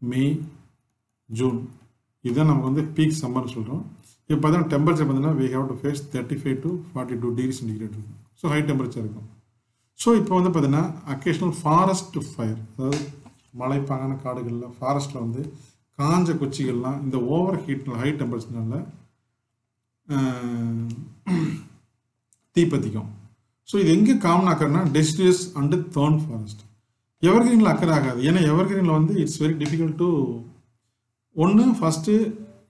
மே, June இதுதான் நமக்கு வந்து பீக் சம்மர்னு சொல்கிறோம். இப்போ பார்த்தீங்கன்னா டெம்பரேச்சர் பார்த்தீங்கன்னா we have to face 35 to 42 degrees centigrade இருக்கும். ஸோ ஹை டெம்பரேச்சர் இருக்கும். ஸோ இப்போ வந்து பார்த்தீங்கன்னா அக்கேஷனல் ஃபாரஸ்ட் ஃபயர், அதாவது மலைப்பாங்கான காடுகளில் ஃபாரஸ்ட்டில் வந்து காஞ்ச குச்சிகள்லாம் இந்த ஓவர் ஹீட்னால ஹை டெம்பரேச்சர்னால தீப்பத்திக்கும். ஸோ இது எங்கே காமன் ஆக்கறனா டெசிடியஸ் அண்டு தேர்ன் ஃபாரஸ்ட். எவர்கிரீனில் அக்கறை ஆகாது, ஏன்னா எவர்கிரீனில் வந்து இட்ஸ் வெரி டிஃபிகல்ட் டு ஒன்று first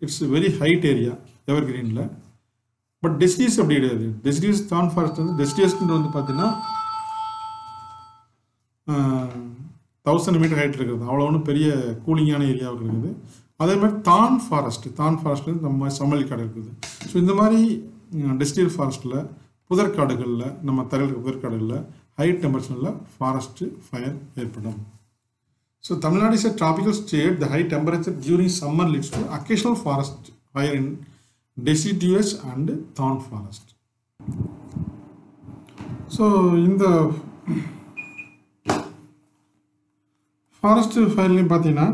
it's very height area எவர்கிரீனில். பட் டெசிடியஸ் அப்படி கிடையாது. டெசிடியஸ் தேர்ன் ஃபாரஸ்ட் வந்து டெசிடியஸ்ன்றது வந்து பார்த்தீங்கன்னா 1000 மீட்டர் ஹைட் இருக்கிறது, அவ்வளோ ஒன்றும் பெரிய கூலிங்கான ஏரியாவுக்கு இருக்குது. அதே மாதிரி தான் ஃபாரஸ்ட் வந்து நம்ம சமலி காடு இருக்குது. ஸோ இந்த மாதிரி டெசிடியல் ஃபாரஸ்ட்டில் புதற்காடுகளில் நம்ம தரையில் இருக்க புதற்காடுகளில் ஹை டெம்பரேச்சரில் ஃபாரஸ்ட்டு ஃபயர் ஏற்படும். So Tamil Nadu is a tropical state. The high temperature during summer leads to occasional forest fire in deciduous and thorn forest. So in the forest fire பார்த்தீங்கன்னா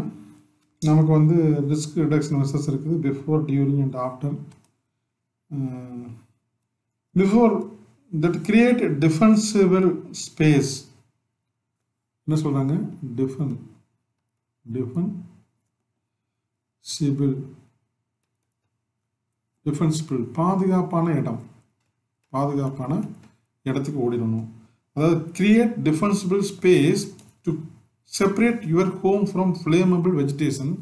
நமக்கு வந்து ரிஸ்க் ரிடக்ஷன் மெசர்ஸ் இருக்குது before during and after. Before that create defensible space. என்ன சொல்கிறாங்க? Defensible பாதுகாப்பான இடத்துக்கு ஓடிடணும். அதாவது create defensible space to separate your home from flammable vegetation.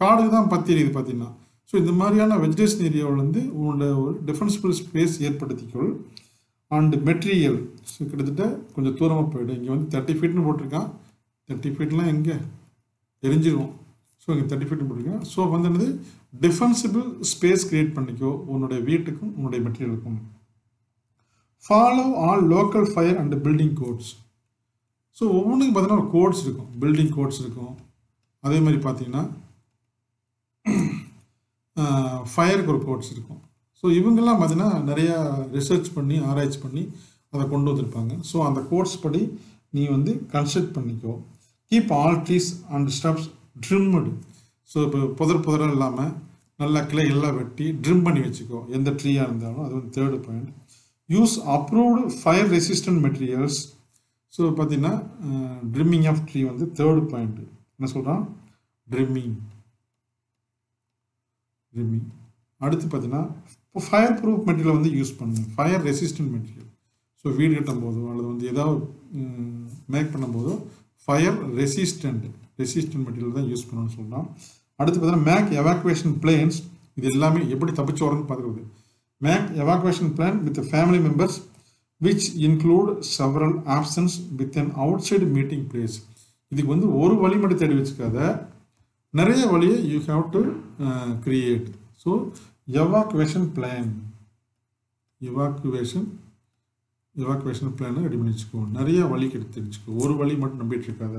காடுக்கு தான் பற்றி எரியுது பார்த்தீங்கன்னா. ஸோ இந்த மாதிரியான வெஜிடேஷன் ஏரியாவில் வந்து உங்களோட ஒரு டிஃபென்சிபிள் ஸ்பேஸ் ஏற்படுத்திக்கொள். அண்ட் மெட்டீரியல் ஸோ கிட்டத்தட்ட கொஞ்சம் தூரமாக போய்டும். இங்கே வந்து 30 ஃபீட்னு போட்டிருக்கான். 30 ஃபீட்லாம் எங்கே எரிஞ்சிடும். ஸோ இங்கே 30 ஃபீட்னு போட்டிருக்கேன். ஸோ வந்து என்னது டிஃபென்சிபிள் ஸ்பேஸ் கிரியேட் பண்ணிக்கோ உன்னுடைய வீட்டுக்கும் உன்னுடைய மெட்டீரியலுக்கும். Follow all local fire and building codes. So ஒவ்வொன்றுக்கும் பார்த்தீங்கன்னா ஒரு கோட்ஸ் இருக்கும், பில்டிங் கோட்ஸ் இருக்கும். அதே மாதிரி பார்த்தீங்கன்னா ஃபயருக்கு ஒரு கோட்ஸ் இருக்கும். ஸோ இவங்கெல்லாம் பார்த்தீங்கன்னா நிறையா ரிசர்ச் பண்ணி ஆராய்ச்சி பண்ணி அதை கொண்டு வந்திருப்பாங்க. ஸோ அந்த கோட்ஸ் படி நீ வந்து கன்ஸ்ட்ரக்ட் பண்ணிக்கோ. Keep all trees and stubs trimmed. So இப்போ புதராக இல்லாமல் நல்லா கிளைகள்லாம் வெட்டி ட்ரிம் பண்ணி வச்சுக்கோ எந்த ட்ரீயாக இருந்தாலும். அது வந்து 3rd point. Use approved fire resistant materials. So பார்த்தீங்கன்னா ட்ரிம்மிங் ஆஃப் ட்ரீ வந்து 3rd பாயிண்ட். என்ன சொல்கிறான்? ட்ரிம்மிங். அடுத்து பார்த்தீங்கன்னா இப்போ ஃபயர் ப்ரூஃப் மெட்டீரியல் வந்து யூஸ் பண்ணு. Fire resistant material. ஸோ வீடு கட்டும் போதோ அல்லது வந்து ஏதாவது மேக் பண்ணும்போதோ ஃபயர் ரெசிஸ்டன்ட் மெட்டீரியல் தான் யூஸ் பண்ணணும்னு சொல்லலாம். அடுத்து பார்த்தீங்கன்னா மேக் எவாக்குவேஷன் பிளான்ஸ். இது எல்லாமே எப்படி தப்பிச்சு வரணும்னு பார்க்குறது. Make evacuation plan with family members which include several options with an outside meeting place. இதுக்கு வந்து ஒரு வழி மட்டும் தேடி வச்சுக்காத, நிறைய வழியை you have to create. So evacuation plan ready பண்ணி வச்சுக்கோ. நிறைய வழி எடுத்து வச்சுக்கோ, ஒரு வழி மட்டும் நம்பிட்டு இருக்காத.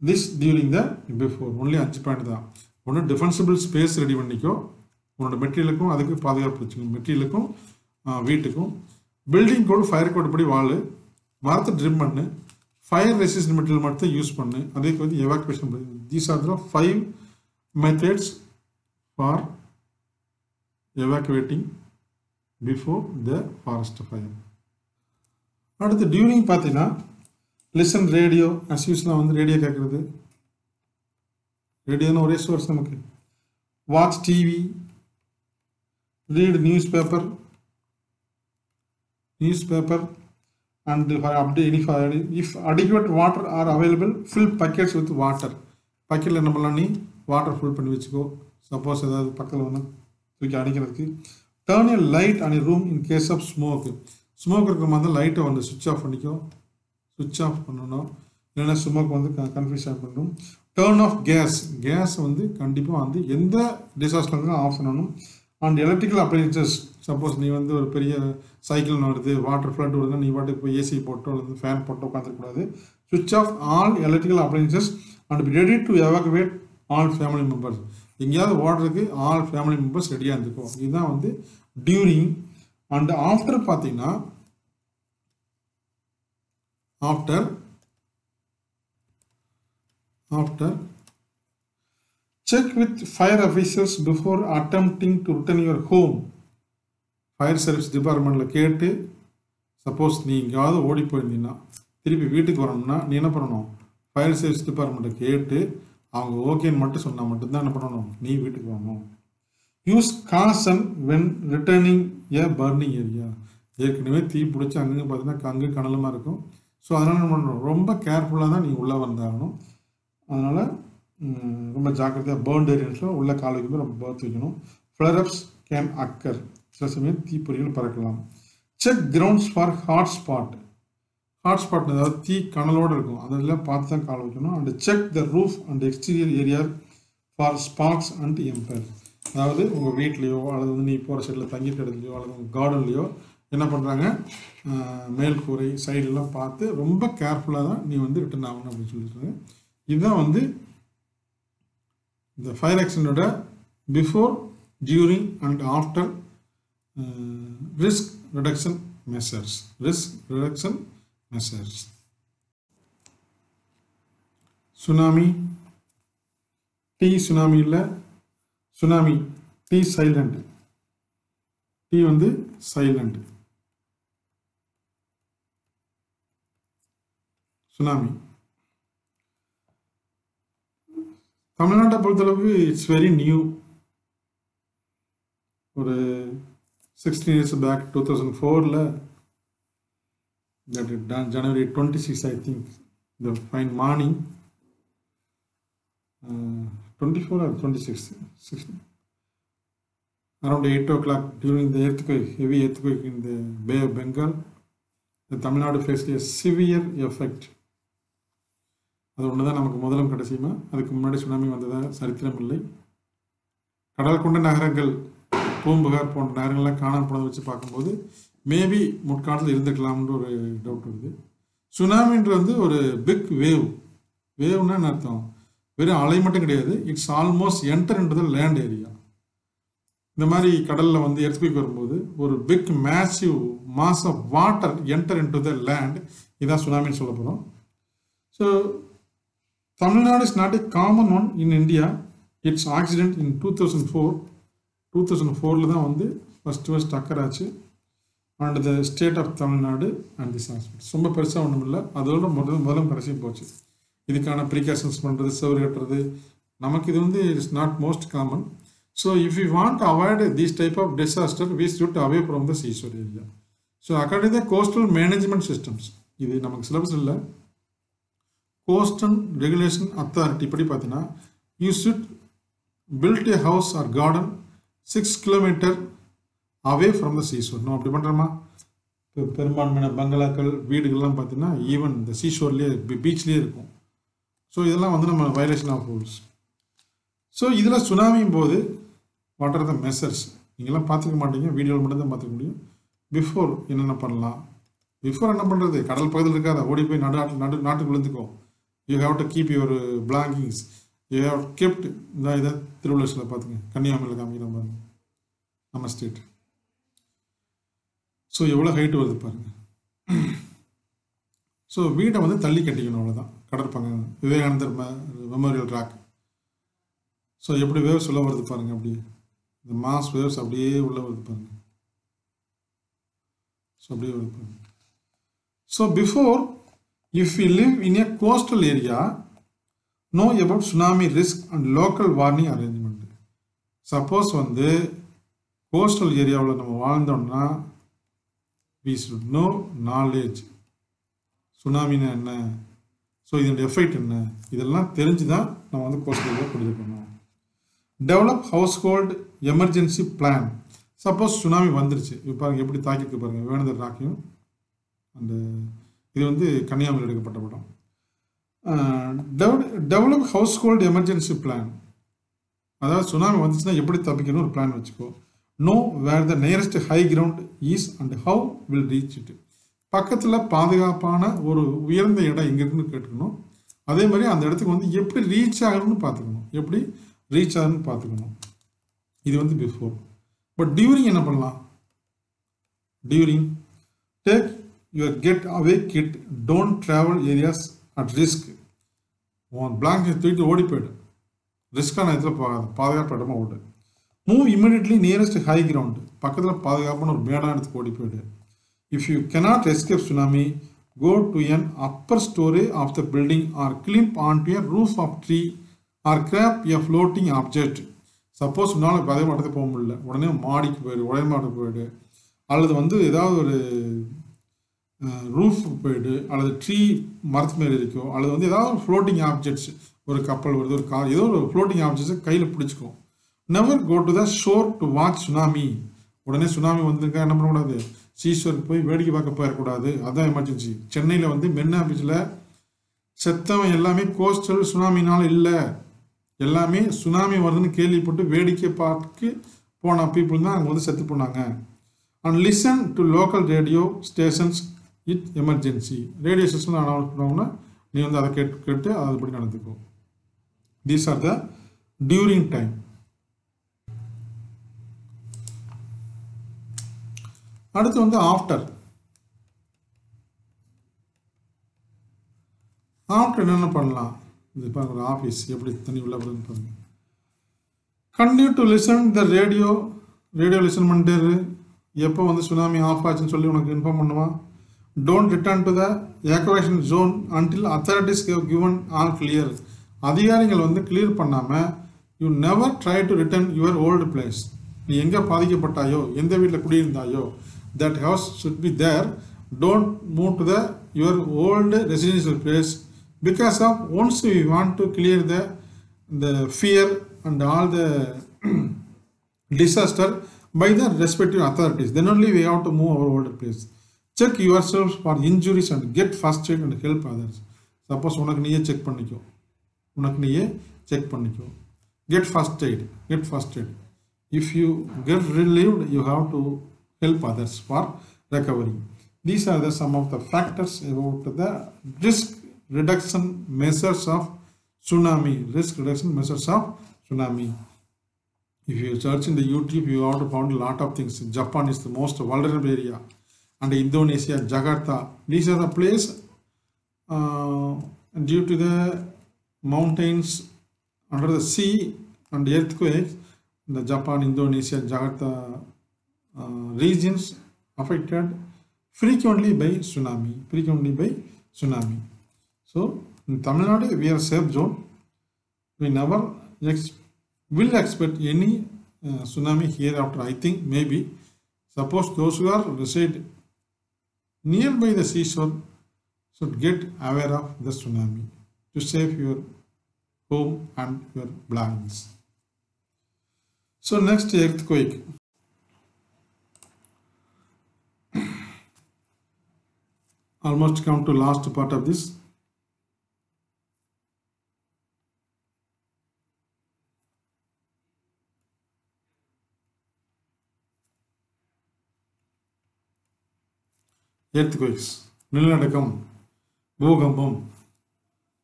This during the before only 5 point தான். ஒன்று டிஃபென்சிபிள் ஸ்பேஸ் ரெடி பண்ணிக்கோ, உன்னோட மெட்டீரியலுக்கும் அதுக்கு பாதுகாப்பு வச்சுக்கணும், மெட்டீரியலுக்கும் வீட்டுக்கும். பில்டிங் கோடு ஃபயர் கோடு படி வாழு, மரத்தை ட்ரிம் பண்ணு, ஃபயர் ரெசிஸ்டன்ட் மெட்டீரியல் மட்டும் யூஸ் பண்ணு. அதுக்கு வந்து evacuation. These are the 5 methods for evacuating before the forest fire. அடுத்து டியூரிங் பார்த்தீங்கன்னா லிசன் ரேடியோ. அஸ் யூஸ்லாம் வந்து ரேடியோ கேட்குறது. ரேடியோன்னு ஒரே சோர்ஸ் நமக்கு. Watch TV, read newspaper and if adequate water are available, fill buckets with water. பக்கெட்டில் என்ன பண்ணலாம்? நீ வாட்டர் ஃபுல் பண்ணி வச்சுக்கோ. சப்போஸ் ஏதாவது பக்கத்தில் வந்து தூக்கி அடிக்கிறதுக்கு. Turn a light and room in case of smoke இருக்கிற மாதிரி லைட்டை வந்து சுவிட்ச் ஆஃப் பண்ணணும். இல்லைன்னா ஸ்மோக் வந்து கன்ஃபியூஸ் பண்ணணும். டர்ன் ஆஃப் கேஸ் வந்து கண்டிப்பாக வந்து எந்த டிசாஸ்டருக்கும் ஆஃப் பண்ணணும். And electrical appliances. சப்போஸ் நீ வந்து ஒரு பெரிய சைக்கிள் வருது, வாட்டர் ஃப்ளட் வருதுன்னா நீ வாட்டுக்கு போய் ஏசி போட்டோ அல்லது ஃபேன் போட்டோ உட்காந்துருக்கூடாது. சுவிட்ச் off all electrical appliances and be ready to evacuate all family members. எங்கேயாவது ஓடுறதுக்கு ஆல் ஃபேமிலி மெம்பர்ஸ் ரெடியாக இருந்துக்கும். இதுதான் வந்து டியூரிங். அண்ட் ஆஃப்டர் பார்த்தீங்கன்னா after check with fire officials before attempting to return your home. Fire service டிபார்ட்மெண்ட்டில் கேட்டு, suppose நீ எங்கேயாவது ஓடி போயிருந்தீங்கன்னா திருப்பி வீட்டுக்கு வரணும்னா நீ என்ன பண்ணணும்? ஃபயர் சர்வீஸ் டிபார்ட்மெண்ட்டை கேட்டு அவங்க ஓகேன்னு மட்டும் சொன்னால் மட்டும்தான் என்ன பண்ணணும்? நீ வீட்டுக்கு வரணும். Use caution when returning A burning area. ஏற்கனவே தீ பிடிச்சி அங்கங்கே பார்த்தீங்கன்னா அங்கே கனலமாக இருக்கும். ஸோ அதனால் என்ன பண்ணணும்? ரொம்ப கேர்ஃபுல்லாக தான் நீ உள்ளே வந்தாகணும். அதனால் ரொம்ப ஜாக்கிரதையாக பேர்ன்ட் ஏரியாஸில் உள்ள கால் வைக்கும்போது ரொம்ப பார்த்து வைக்கணும். Flareups can occur. சில சமயம் தீப்பொறிகள் பறக்கலாம். Check grounds for hotspot. அதாவது தீ கனலோடு இருக்கும், அதெல்லாம் பார்த்து தான் கால் வைக்கணும். And check the roof and exterior area for sparks and ember. அதாவது உங்கள் வீட்லேயோ அல்லது வந்து நீ போகிற சைடில் தங்கிட்டு இடத்துலையோ அல்லது உங்கள் கார்டன்லையோ என்ன பண்ணுறாங்க, மேல் கூரை சைடெல்லாம் பார்த்து ரொம்ப கேர்ஃபுல்லாக தான் நீ வந்து ரிட்டர்ன் ஆகணும் அப்படின்னு சொல்லியிருக்காங்க. இதுதான் வந்து இந்த ஃபயர் ஆக்சிடென்ட்டோட before, during and after risk reduction measures. Tsunami, T tsunami இல்லை, சுனாமி டி சைலண்ட், டி வந்து சைலண்ட். சுனாமி தமிழ்நாட்டை பொறுத்தளவுக்கு இட்ஸ் வெரி நியூ. ஒரு 16 years back 2004 that January 26 I think the fine morning 24 or 26 around 8 o'clock during the earthquake, heavy earthquake in the Bay of Bengal, the Tamil Nadu faced a severe effect. அது ஒன்று தான் நமக்கு முதலும் கடைசியுமா. அதுக்கு முன்னாடி tsunami வந்ததா சரித்திரம் இல்லை. கடல் கொண்ட நகரங்கள், பூம்புகார் போன்ற நகரங்கள்லாம் காணாமல் போனதை வச்சு பார்க்கும்போது மேபி முற்காலத்தில் இருந்துக்கலாம்ன்ற ஒரு டவுட் வருது. சுனாமின்ற வந்து ஒரு பிக் வேவ்னா என்ன அர்த்தம்? வெறும் அலை மட்டும் கிடையாது, it's almost enter into the land area. இந்த மாதிரி கடலில் வந்து எர்த்குவேக் வரும்போது ஒரு big massive mass of water enter into the land, இதான் சுனாமின்னு சொல்ல போகிறோம். So Tamil Nadu is not a common one in India. It's accident in 2004 தான் வந்து ஃபர்ஸ்ட் அக்கர் ஆச்சு. And the state of Tamil Nadu and this accident ரொம்ப பெருசாக ஒன்றும் இல்லை. அதோட முதலும் கடைசியும் போச்சு. இதுக்கான ப்ரிகாஷன்ஸ் பண்ணுறது, செவரு கட்டுறது, நமக்கு இது வந்து it's not most common. So if you want to avoid these type of disaster we should away from the seashore area. So according the coastal management systems, இது நமக்கு சிலபஸ் இல்லை. கோஸ்டல் ரெகுலேஷன் அத்தாரிட்டி படி பார்த்தீங்கன்னா you should build a house or garden 6 kilometers away from the seashore. நம்ம அப்படி பண்ணுறோமா? பெரும்பான்மையான பங்களாக்கள், வீடுகள்லாம் பார்த்தீங்கன்னா ஈவன் இந்த சீஷோர்லேயே, பீச்லேயே இருக்கும். ஸோ இதெல்லாம் வந்து நம்ம வயலேஷன் ஆஃப் ரூல்ஸ். ஸோ இதில் சுனாமியும் போது வாட் ஆர் த மெஷர்ஸ் நீங்களாம் பார்த்துக்க மாட்டீங்க, வீடியோவில் மட்டும்தான் பார்த்துக்க முடியும். பிஃபோர் என்னென்ன பண்ணலாம்? பிஃபோர் என்ன பண்ணுறது? கடல் பகுதியில் இருக்காத, ஓடி போய் நாட்டுக்கு விழுந்துக்கும். You have to keep your belongings, you have kept. இந்த இதை திருவள்ளுவரில் பார்த்துங்க, கன்னியாகுமரியில் காமிக்கிற பாருங்க நம்ம ஸ்டேட். ஸோ எவ்வளோ ஹைட்டு வருது பாருங்கள். ஸோ வீட்டை வந்து தள்ளி கட்டிக்கணும், அவ்வளோதான். கடற்பங்க விவேகானந்தர் மெமோரியல் ராக். ஸோ எப்படி வேவ்ஸ் உள்ள வருது பாருங்கள், அப்படியே இந்த மாஸ் வேவ்ஸ் அப்படியே உள்ள வருது பாருங்கள். ஸோ அப்படியே வருது பாருங்கள். So before if you live in A coastal area know about tsunami risk and local warning arrangement. Suppose வந்து கோஸ்டல் ஏரியாவில் நம்ம வாழ்ந்தோம்னா we should know knowledge. சுனாமினா என்ன, ஸோ இதோட எஃபெக்ட் என்ன, இதெல்லாம் தெரிஞ்சு தான் நம்ம வந்து கோஸ்டல் ஏரியா கொடுத்துருக்கணும். Develop household emergency plan. Suppose tsunami வந்துருச்சு, இப்போ பாருங்கள் எப்படி தாக்கிட்டு பாருங்கள் வேணுதர் ராக்கையும். அந்த இது வந்து கன்னியாகுமரி எடுக்கப்பட்ட படம். Develop household emergency plan, அதாவது சுனாமி வந்துச்சுன்னா எப்படி தப்பிக்கணும் ஒரு பிளான் வச்சுக்கோ. Know where the nearest high ground is and how will reach it. பக்கத்தில் பாதுகாப்பான ஒரு உயர்ந்த இடம் எங்கே இருக்குன்னு கேட்டுக்கணும். அதே மாதிரி அந்த இடத்துக்கு வந்து எப்படி ரீச் ஆகணும்னு பார்த்துக்கணும். இது வந்து பிஃபோர். பட் டியூரிங் என்ன பண்ணலாம்? During take your get away kit, don't travel areas at risk. உன் பிளாங்கெட் தூக்கிட்டு ஓடி போய்டு, ரிஸ்கான இடத்துல போகாது, பாதுகாப்பு இடமா ஓடு. Move immediately nearest high ground, பக்கத்தில் பாதுகாப்பான ஒரு மேடான இடத்துக்கு ஓடி போய்டு. If you cannot escape tsunami, go to an upper story of the building or climb onto a roof of tree or grab a floating object. Suppose உன்னால் இப்போ அதே இடத்துக்கு போக முடியல, உடனே மாடிக்கு போயிடு, அல்லது வந்து ஏதாவது ஒரு ரூஃப் போயிடு, அல்லது ட்ரீ மரத்து மேலே இருக்கோ, அல்லது வந்து ஏதாவது ஃப்ளோட்டிங் ஆப்ஜெக்ட்ஸ், ஒரு கப்பல் வருது, ஒரு கார், ஏதோ ஒரு ஃப்ளோட்டிங் ஆப்ஜெக்ட்ஸை கையில் பிடிச்சிக்கும். Never go to the shore to watch tsunami. உடனே சுனாமி வந்துருக்கா என்ன பண்ணக்கூடாது, சீஸ்வருக்கு போய் வேடிக்கை பார்க்க போயிடக்கூடாது. அதுதான் எமர்ஜென்சி. சென்னையில் வந்து மெரினா பீச்சில் செத்தவன் எல்லாமே கோஸ்டல் சுனாமினால இல்லை, எல்லாமே சுனாமி வருதுன்னு கேள்விப்பட்டு வேடிக்கை பார்க்க போன பீப்புள் தான் அங்கே வந்து செத்து போனாங்க. And listen to local radio stations it emergency. Radio station announce பண்ணுவாங்கன்னா நீ வந்து அதை கேட்டு அதுபடி நடந்துக்கோ. These are the during time. அடுத்து வந்து ஆஃப்டர். ஆஃப்டர் என்னென்ன பண்ணலாம்? இது பாருங்க, ஒரு ஆஃபீஸ் எப்படி தண்ணி உள்ள வருதுன்னு பாருங்க. Continue to listen the radio listen பண்ணிட்டு எப்போ வந்து சுனாமி ஆஃப் ஆச்சுன்னு சொல்லி உனக்கு இன்ஃபார்ம் பண்ணுவான். Don't return to the evacuation zone until authorities have given all clear. அதிகாரிகள் வந்து கிளியர் பண்ணாமல் you never try to return your old place. நீ எங்கே பாதிக்கப்பட்டாயோ, எந்த வீட்டில் குடியிருந்தாயோ, that house should be there. Don't move to the your old residential place because of once we want to clear the fear and all the disaster by the respective authorities, then only we have to move our older place. Check yourselves for injuries and get first aid and help others. Suppose உனக்கு நீயே check பண்ணிக்கோ. Get first aid. If you get relieved, you have to help others for recovery. These are some of the factors about the risk reduction measures of tsunami. If you search in the YouTube, you have to find a lot of things. Japan is the most vulnerable area, and Indonesia, Jakarta. These are the places due to the mountains, under the sea and earthquakes. The Japan, Indonesia, Jakarta regions affected frequently by tsunami. So in Tamil Nadu, we are safe zone. We never will expect any tsunami hereafter. I think maybe. Suppose those who are reside nearby the seashore should get aware of the tsunami to save your home and your belongings. So next, earthquake. Almost come to last part of this. Earthquakes, நிலநடுக்கம், பூகம்பம்,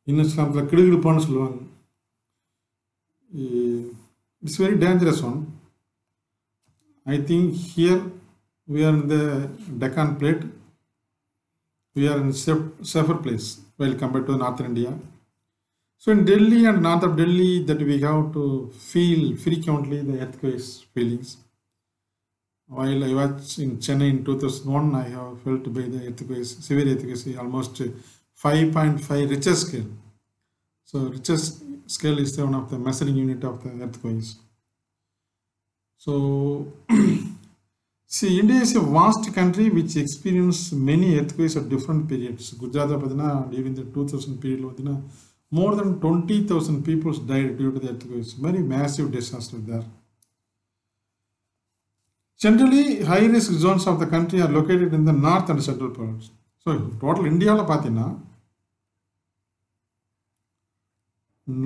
இன்னும் சில கிடுகிடுப்பான்னு சொல்லுவாங்க. It's very dangerous one. I think here we are in the Deccan Plate. We are in a safer place while compared to Northern India. So in Delhi and north of Delhi, that we have to feel frequently the earthquakes feelings. While I was in Chennai in 2001, I have felt by the earthquakes, severe earthquakes, almost 5.5 Richter scale. So Richter scale is one of the measuring unit of the earthquakes. So see, India is a vast country which experienced many earthquakes at different periods. Gujarat, during the 2000 period, more than 20,000 people died due to the earthquakes. Very massive disaster there. Generally, high-risk zones of the country are located in the north and central parts. So, total India,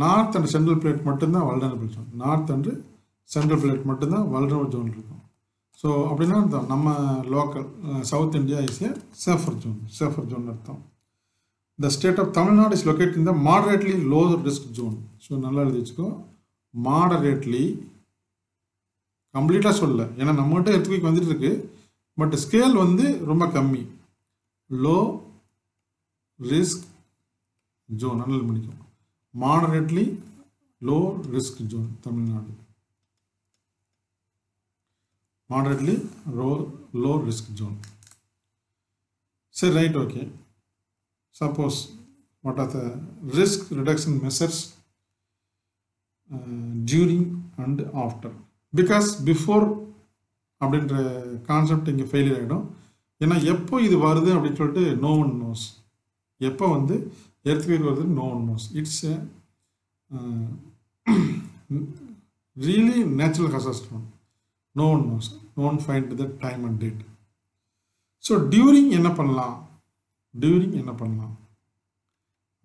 north and central plate மட்டும்தான் vulnerable zone. North and central plate மட்டும்தான் vulnerable zone இருக்கும். So, அப்படின்னா நம்ம local South India is a safer zone அர்த்தம். The state of Tamil Nadu is located in the moderately low risk zone. So, நல்லா எழுதி வச்சுக்கோ. Moderately, கம்ப்ளீட்டாக சொல்லலை, ஏன்னா நம்மகிட்ட எர்த்குவேக் வந்துட்டு இருக்கு, பட் ஸ்கேல் வந்து ரொம்ப கம்மி. லோ ரிஸ்க் ஜோன் நல்லா பண்ணிக்கும். Moderately low risk zone Tamil Nadu. Moderately low risk zone. Say right, okay. Suppose what are the risk reduction measures during and after? Because before அப்படின்ற கான்செப்ட் இங்கே ஃபெயிலியர் ஆகிடும். ஏன்னா எப்போ இது வருது அப்படின்னு சொல்லிட்டு நோ ஒன் நோஸ். எப்போ வந்து எர்த்குவேக் வருது no one knows. It's really natural hazards. No one knows. No one find the time and date. So during என்ன பண்ணலாம்?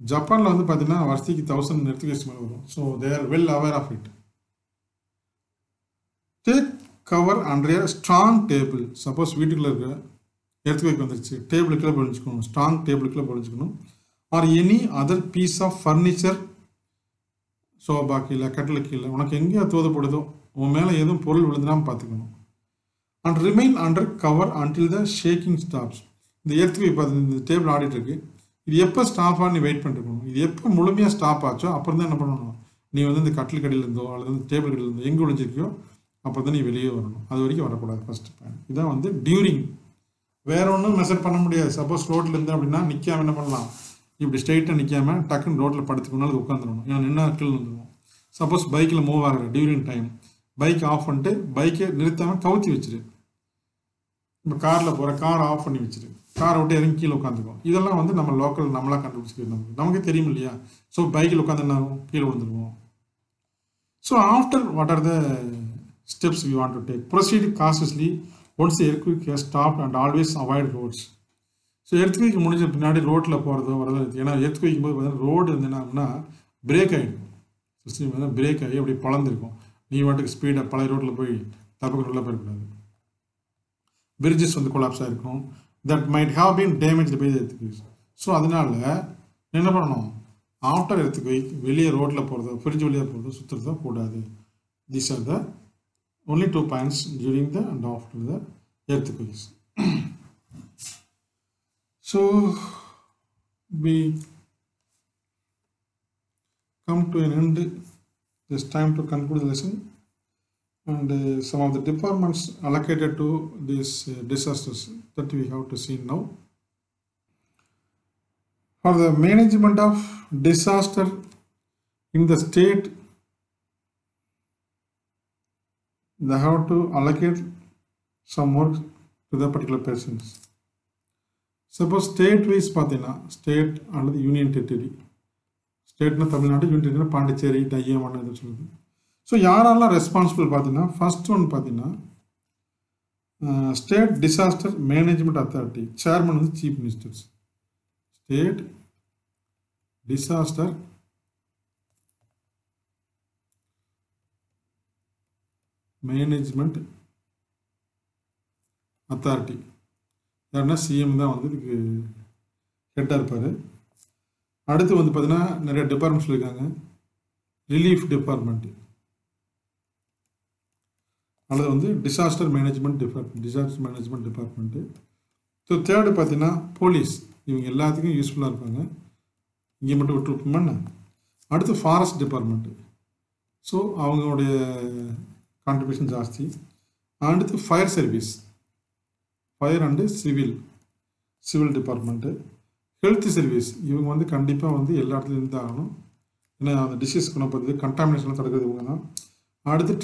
ஜப்பானில் வந்து பார்த்தீங்கன்னா வருஷத்துக்கு 1000 எர்த்குவேக்ஸ் மேலே வரும். So they are well aware of it. Take cover under strong table. Suppose வீட்டுக்குள்ள இருக்க எர்த்குவேக் வந்துருச்சு, டேபிளுக்குள்ளே பொழிஞ்சுக்கணும். ஸ்ட்ராங் டேபிளுக்குள்ளே பொழிஞ்சுக்கணும். Or any other piece of furniture, sofa கீழே கட்டில் கீழே உனக்கு எங்கேயா தோதப்படுதோ உன் மேலே எதுவும் பொருள் விழுந்துடாமல் பார்த்துக்கணும். And remain under cover until the shaking stops. இந்த எர்த்குவேக் பார்த்து இந்த டேபிள் ஆடிட்டு இருக்கு, இது எப்போ ஸ்டாப் ஆகி நீ வெயிட் பண்ணிருக்கணும். இது எப்போ முழுமையாக ஸ்டாப் ஆச்சோ அப்புறம் தான் என்ன பண்ணணும், நீ வந்து இந்த கட்டில் கடையில் இருந்தோ அல்லது வந்து டேபிள் கடையில் இருந்தோ எங்கே ஒழிஞ்சிருக்கியோ அப்புறம் தான் நீ வெளியே வரணும். அது வரைக்கும் வரக்கூடாது. ஃபர்ஸ்ட் பாயிண்ட் இதான் வந்து டியூரிங். வேற ஒன்றும் மெஷர் பண்ண முடியாது. சப்போஸ் ரோட்டில் இருந்தால் அப்படின்னா நிற்காம என்ன பண்ணலாம், இப்படி ஸ்ட்ரைட்டாக நிற்காம டக்குன்னு ரோட்டில் படுத்துக்கணும்னாலும் உட்காந்துடணும். ஏன்னா நின்னா கீழே வந்துடுவோம். சப்போஸ் பைக்கில் மூவ் ஆகிற டியூரிங் டைம் பைக் ஆஃப் பண்ணிட்டு பைக்கை நிறுத்தாமல் கவுத்தி வச்சிரு. இப்போ காரில் போகிற காரை ஆஃப் பண்ணி வச்சிரு, காரை விட்டு இறங்கி கீழே உட்காந்துக்கும். இதெல்லாம் வந்து நம்ம லோக்கல் நம்மளாக கண்டுபிடிச்சிக்கிறது நமக்கே தெரியும் இல்லையா. ஸோ பைக்கில் உட்காந்து என்ன ஆகும், கீழே விழுந்துருவோம். So after what are the steps we want to take? Proceed cautiously once earthquake has stopped and always avoid roads. So earthquake முடிஞ்ச பின்னாடி ரோட்டில் போகிறதோ வரதோ, ஏன்னா எர்த்குவேக் போது பார்த்தீங்கன்னா ரோடு வந்து என்னன்னா பிரேக் ஆகிடும். சிஸ்டம் வந்து பிரேக் ஆகி அப்படி பழந்திருக்கும். நீ வாட்டுக்கு ஸ்பீடாக பழைய ரோட்டில் போய் தப்புக்கு ரோட்டில் போயிடக்கூடாது. பிரிட்ஜஸ் வந்து கொலாப்ஸ் ஆகிருக்கும். That might have been damage by the earthquake. So அதனால என்ன பண்ணணும், ஆஃப்டர் எர்த்குவேக் வெளியே ரோட்டில் போகிறதோ ஃப்ரிட்ஜ் வெளியே போகிறதோ சுற்றுறதோ கூடாது. These are the only 2 points during the and after the earthquakes. So we come to an end. It's time to conclude the lesson, and some of the departments allocated to these disasters that we have to see now. For the management of disaster in the state, they have to allocate some work to the particular persons. Suppose state wise பார்த்தீங்கன்னா state அல்லது union territory, ஸ்டேட்னா Tamil Nadu, union territory Pondicherry, Daman இது சொல்லுது. So யாரெல்லாம் responsible பார்த்தீங்கன்னா first one பார்த்தீங்கன்னா state disaster management authority, chairman வந்து chief ministers. State disaster management authority யாருன்னா சிஎம் தான் வந்து இதுக்கு ஹெட்டாக இருப்பார். அடுத்து வந்து பார்த்தீங்கன்னா நிறைய டிபார்ட்மெண்ட்ஸ் இருக்காங்க. ரிலீஃப் டிபார்ட்மெண்ட் அல்லது வந்து disaster management department. So third பார்த்தீங்கன்னா போலீஸ், இவங்க எல்லாத்துக்கும் யூஸ்ஃபுல்லாக இருப்பாங்க. இங்கே மட்டும் விட்டுருப்போம்னா. அடுத்து ஃபாரஸ்ட் டிபார்ட்மெண்ட்டு, ஸோ அவங்களுடைய கான்ட்ரிபியூஷன் ஜாஸ்தி. அடுத்து fire service, fire and civil department. Health service, இவங்க வந்து கண்டிப்பாக வந்து எல்லா இடத்துலையும் இருந்து ஆகணும். ஏன்னா அந்த டிசீஸ் குணப்படுறது, கண்டாமினேஷன்லாம் தடுக்கிறது இவங்க தான். அடுத்து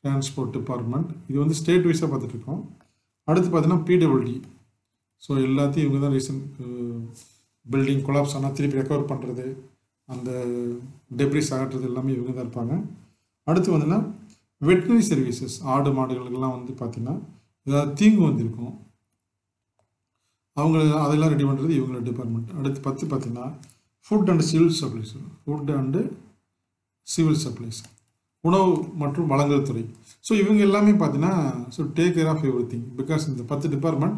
டிரான்ஸ்போர்ட் டிபார்ட்மெண்ட், இது வந்து ஸ்டேட் வைஸாக பார்த்துட்ருக்கோம். அடுத்து பார்த்தீங்கன்னா பிடபிள்யூடி, ஸோ எல்லாத்தையும் இவங்க தான் ரீசன் பில்டிங் கொலாப்ஸ் ஆனால் திருப்பி ரெக்கவர் பண்ணுறது, அந்த டெப்ரிஸ் அகற்றுறது எல்லாமே இவங்க தான் இருப்பாங்க. அடுத்து வந்துன்னா வெட்டினரி சர்வீசஸ், ஆடு மாடுகளுக்கெல்லாம் வந்து பார்த்திங்கன்னா ஏதாவது தீங்கு வந்திருக்கும், அதெல்லாம் ரெடி பண்ணுறது இவங்களோட டிபார்ட்மெண்ட். அடுத்து 10 பார்த்திங்கன்னா ஃபுட் அண்ட் சிவில் சப்ளைஸ், உணவு மற்றும் வழங்கல் துறை. ஸோ இவங்க எல்லாமே பார்த்தீங்கன்னா so take care of everything, because இந்த 10 department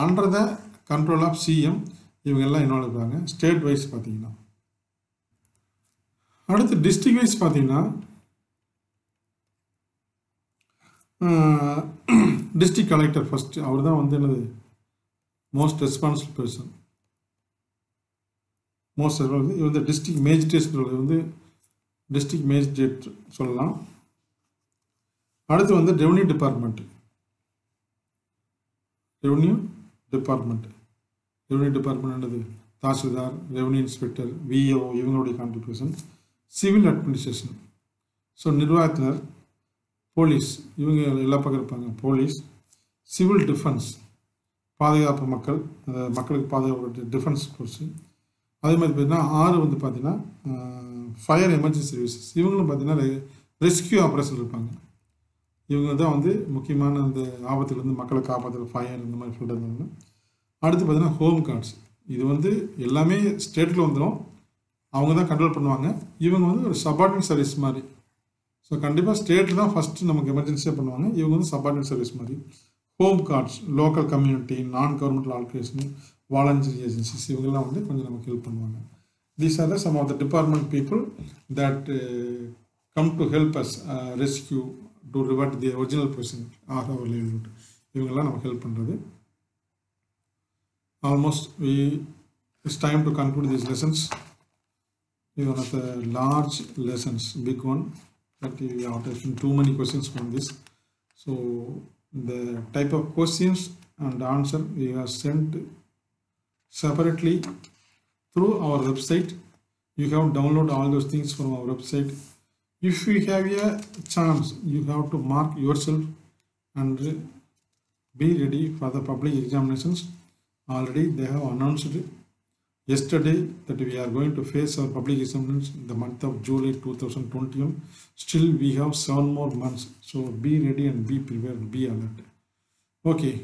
under the control of CM இவங்க எல்லாம் இன்வால்வ் இருப்பாங்க ஸ்டேட் வைஸ் பார்த்தீங்கன்னா. அடுத்து டிஸ்ட்ரிக்ட் வைஸ் பார்த்தீங்கன்னா டிஸ்ட்ரிக்ட் கலெக்டர் ஃபர்ஸ்ட், அவர் தான் வந்து என்னது மோஸ்ட் ரெஸ்பான்சிபிள் பர்சன். வந்து டிஸ்ட்ரிக்ட் மேஜிஸ்ட்ரேட் வந்து டிஸ்ட்ரிக்ட் மேஜிஸ்ட்ரேட் சொல்லலாம். அடுத்து வந்து ரெவன்யூ டிபார்ட்மெண்ட் என்னது தாசில்தார், ரெவன்யூ இன்ஸ்பெக்டர், விஏஓ இவங்களுடைய கான்ட்ரிபியூஷன். சிவில் அட்மினிஸ்ட்ரேஷன், ஸோ நிர்வாகத்தினர். போலீஸ், இவங்க எல்லா பக்கம் இருப்பாங்க. போலீஸ். சிவில் டிஃபென்ஸ், பாதுகாப்பு மக்களுக்கு பாதுகாப்பு டிஃபென்ஸ் ஃபோர்ஸு. அதே மாதிரி பார்த்தீங்கன்னா 6 வந்து பார்த்தீங்கன்னா ஃபயர் எமர்ஜென்சி சர்வீசஸ், இவங்களும் பார்த்தீங்கன்னா ரெஸ்கியூ ஆப்ரேஷன் இருப்பாங்க. இவங்க தான் வந்து முக்கியமான அந்த ஆபத்துலேருந்து மக்களை காப்பாற்றுற ஃபயர் இந்த மாதிரி சொல்கிறாங்க. அடுத்து பார்த்தீங்கன்னா ஹோம் கார்ட்ஸ், இது வந்து எல்லாமே ஸ்டேட்டில் வந்துடும், அவங்க தான் கண்ட்ரோல் பண்ணுவாங்க. இவங்க வந்து ஒரு சபார்டினேட் சர்வீஸ் மாதிரி. ஸோ கண்டிப்பாக ஸ்டேட்டில் தான் ஃபஸ்ட்டு நமக்கு எமர்ஜென்சியாக பண்ணுவாங்க, இவங்க வந்து சபார்டினேட் சர்வீஸ் மாதிரி. ஹோம் கார்ட்ஸ், லோக்கல் கம்யூனிட்டி, நான் கவர்மெண்டல் ஆர்கனைசேஷன், வாலண்டரி ஏஜென்சிஸ் இவங்கெல்லாம் வந்து கொஞ்சம் நமக்கு ஹெல்ப் பண்ணுவாங்க. These are the some of the department people that come to help us rescue to revert the original person or our livelihood. இவங்கெல்லாம் நமக்கு help பண்ணுறது. Almost it's time to conclude these lessons. This is one of the large lessons, big one, but we have taken too many questions from this. So the type of questions and answer we have sent separately through our website. You have download all those things from our website. If you have a chance, you have to mark yourself and be ready for the public examinations. Already they have announced yesterday that we are going to face our public examinations in the month of July 2021. Still we have 7 more months, so be ready and be prepared, be alert. Okay,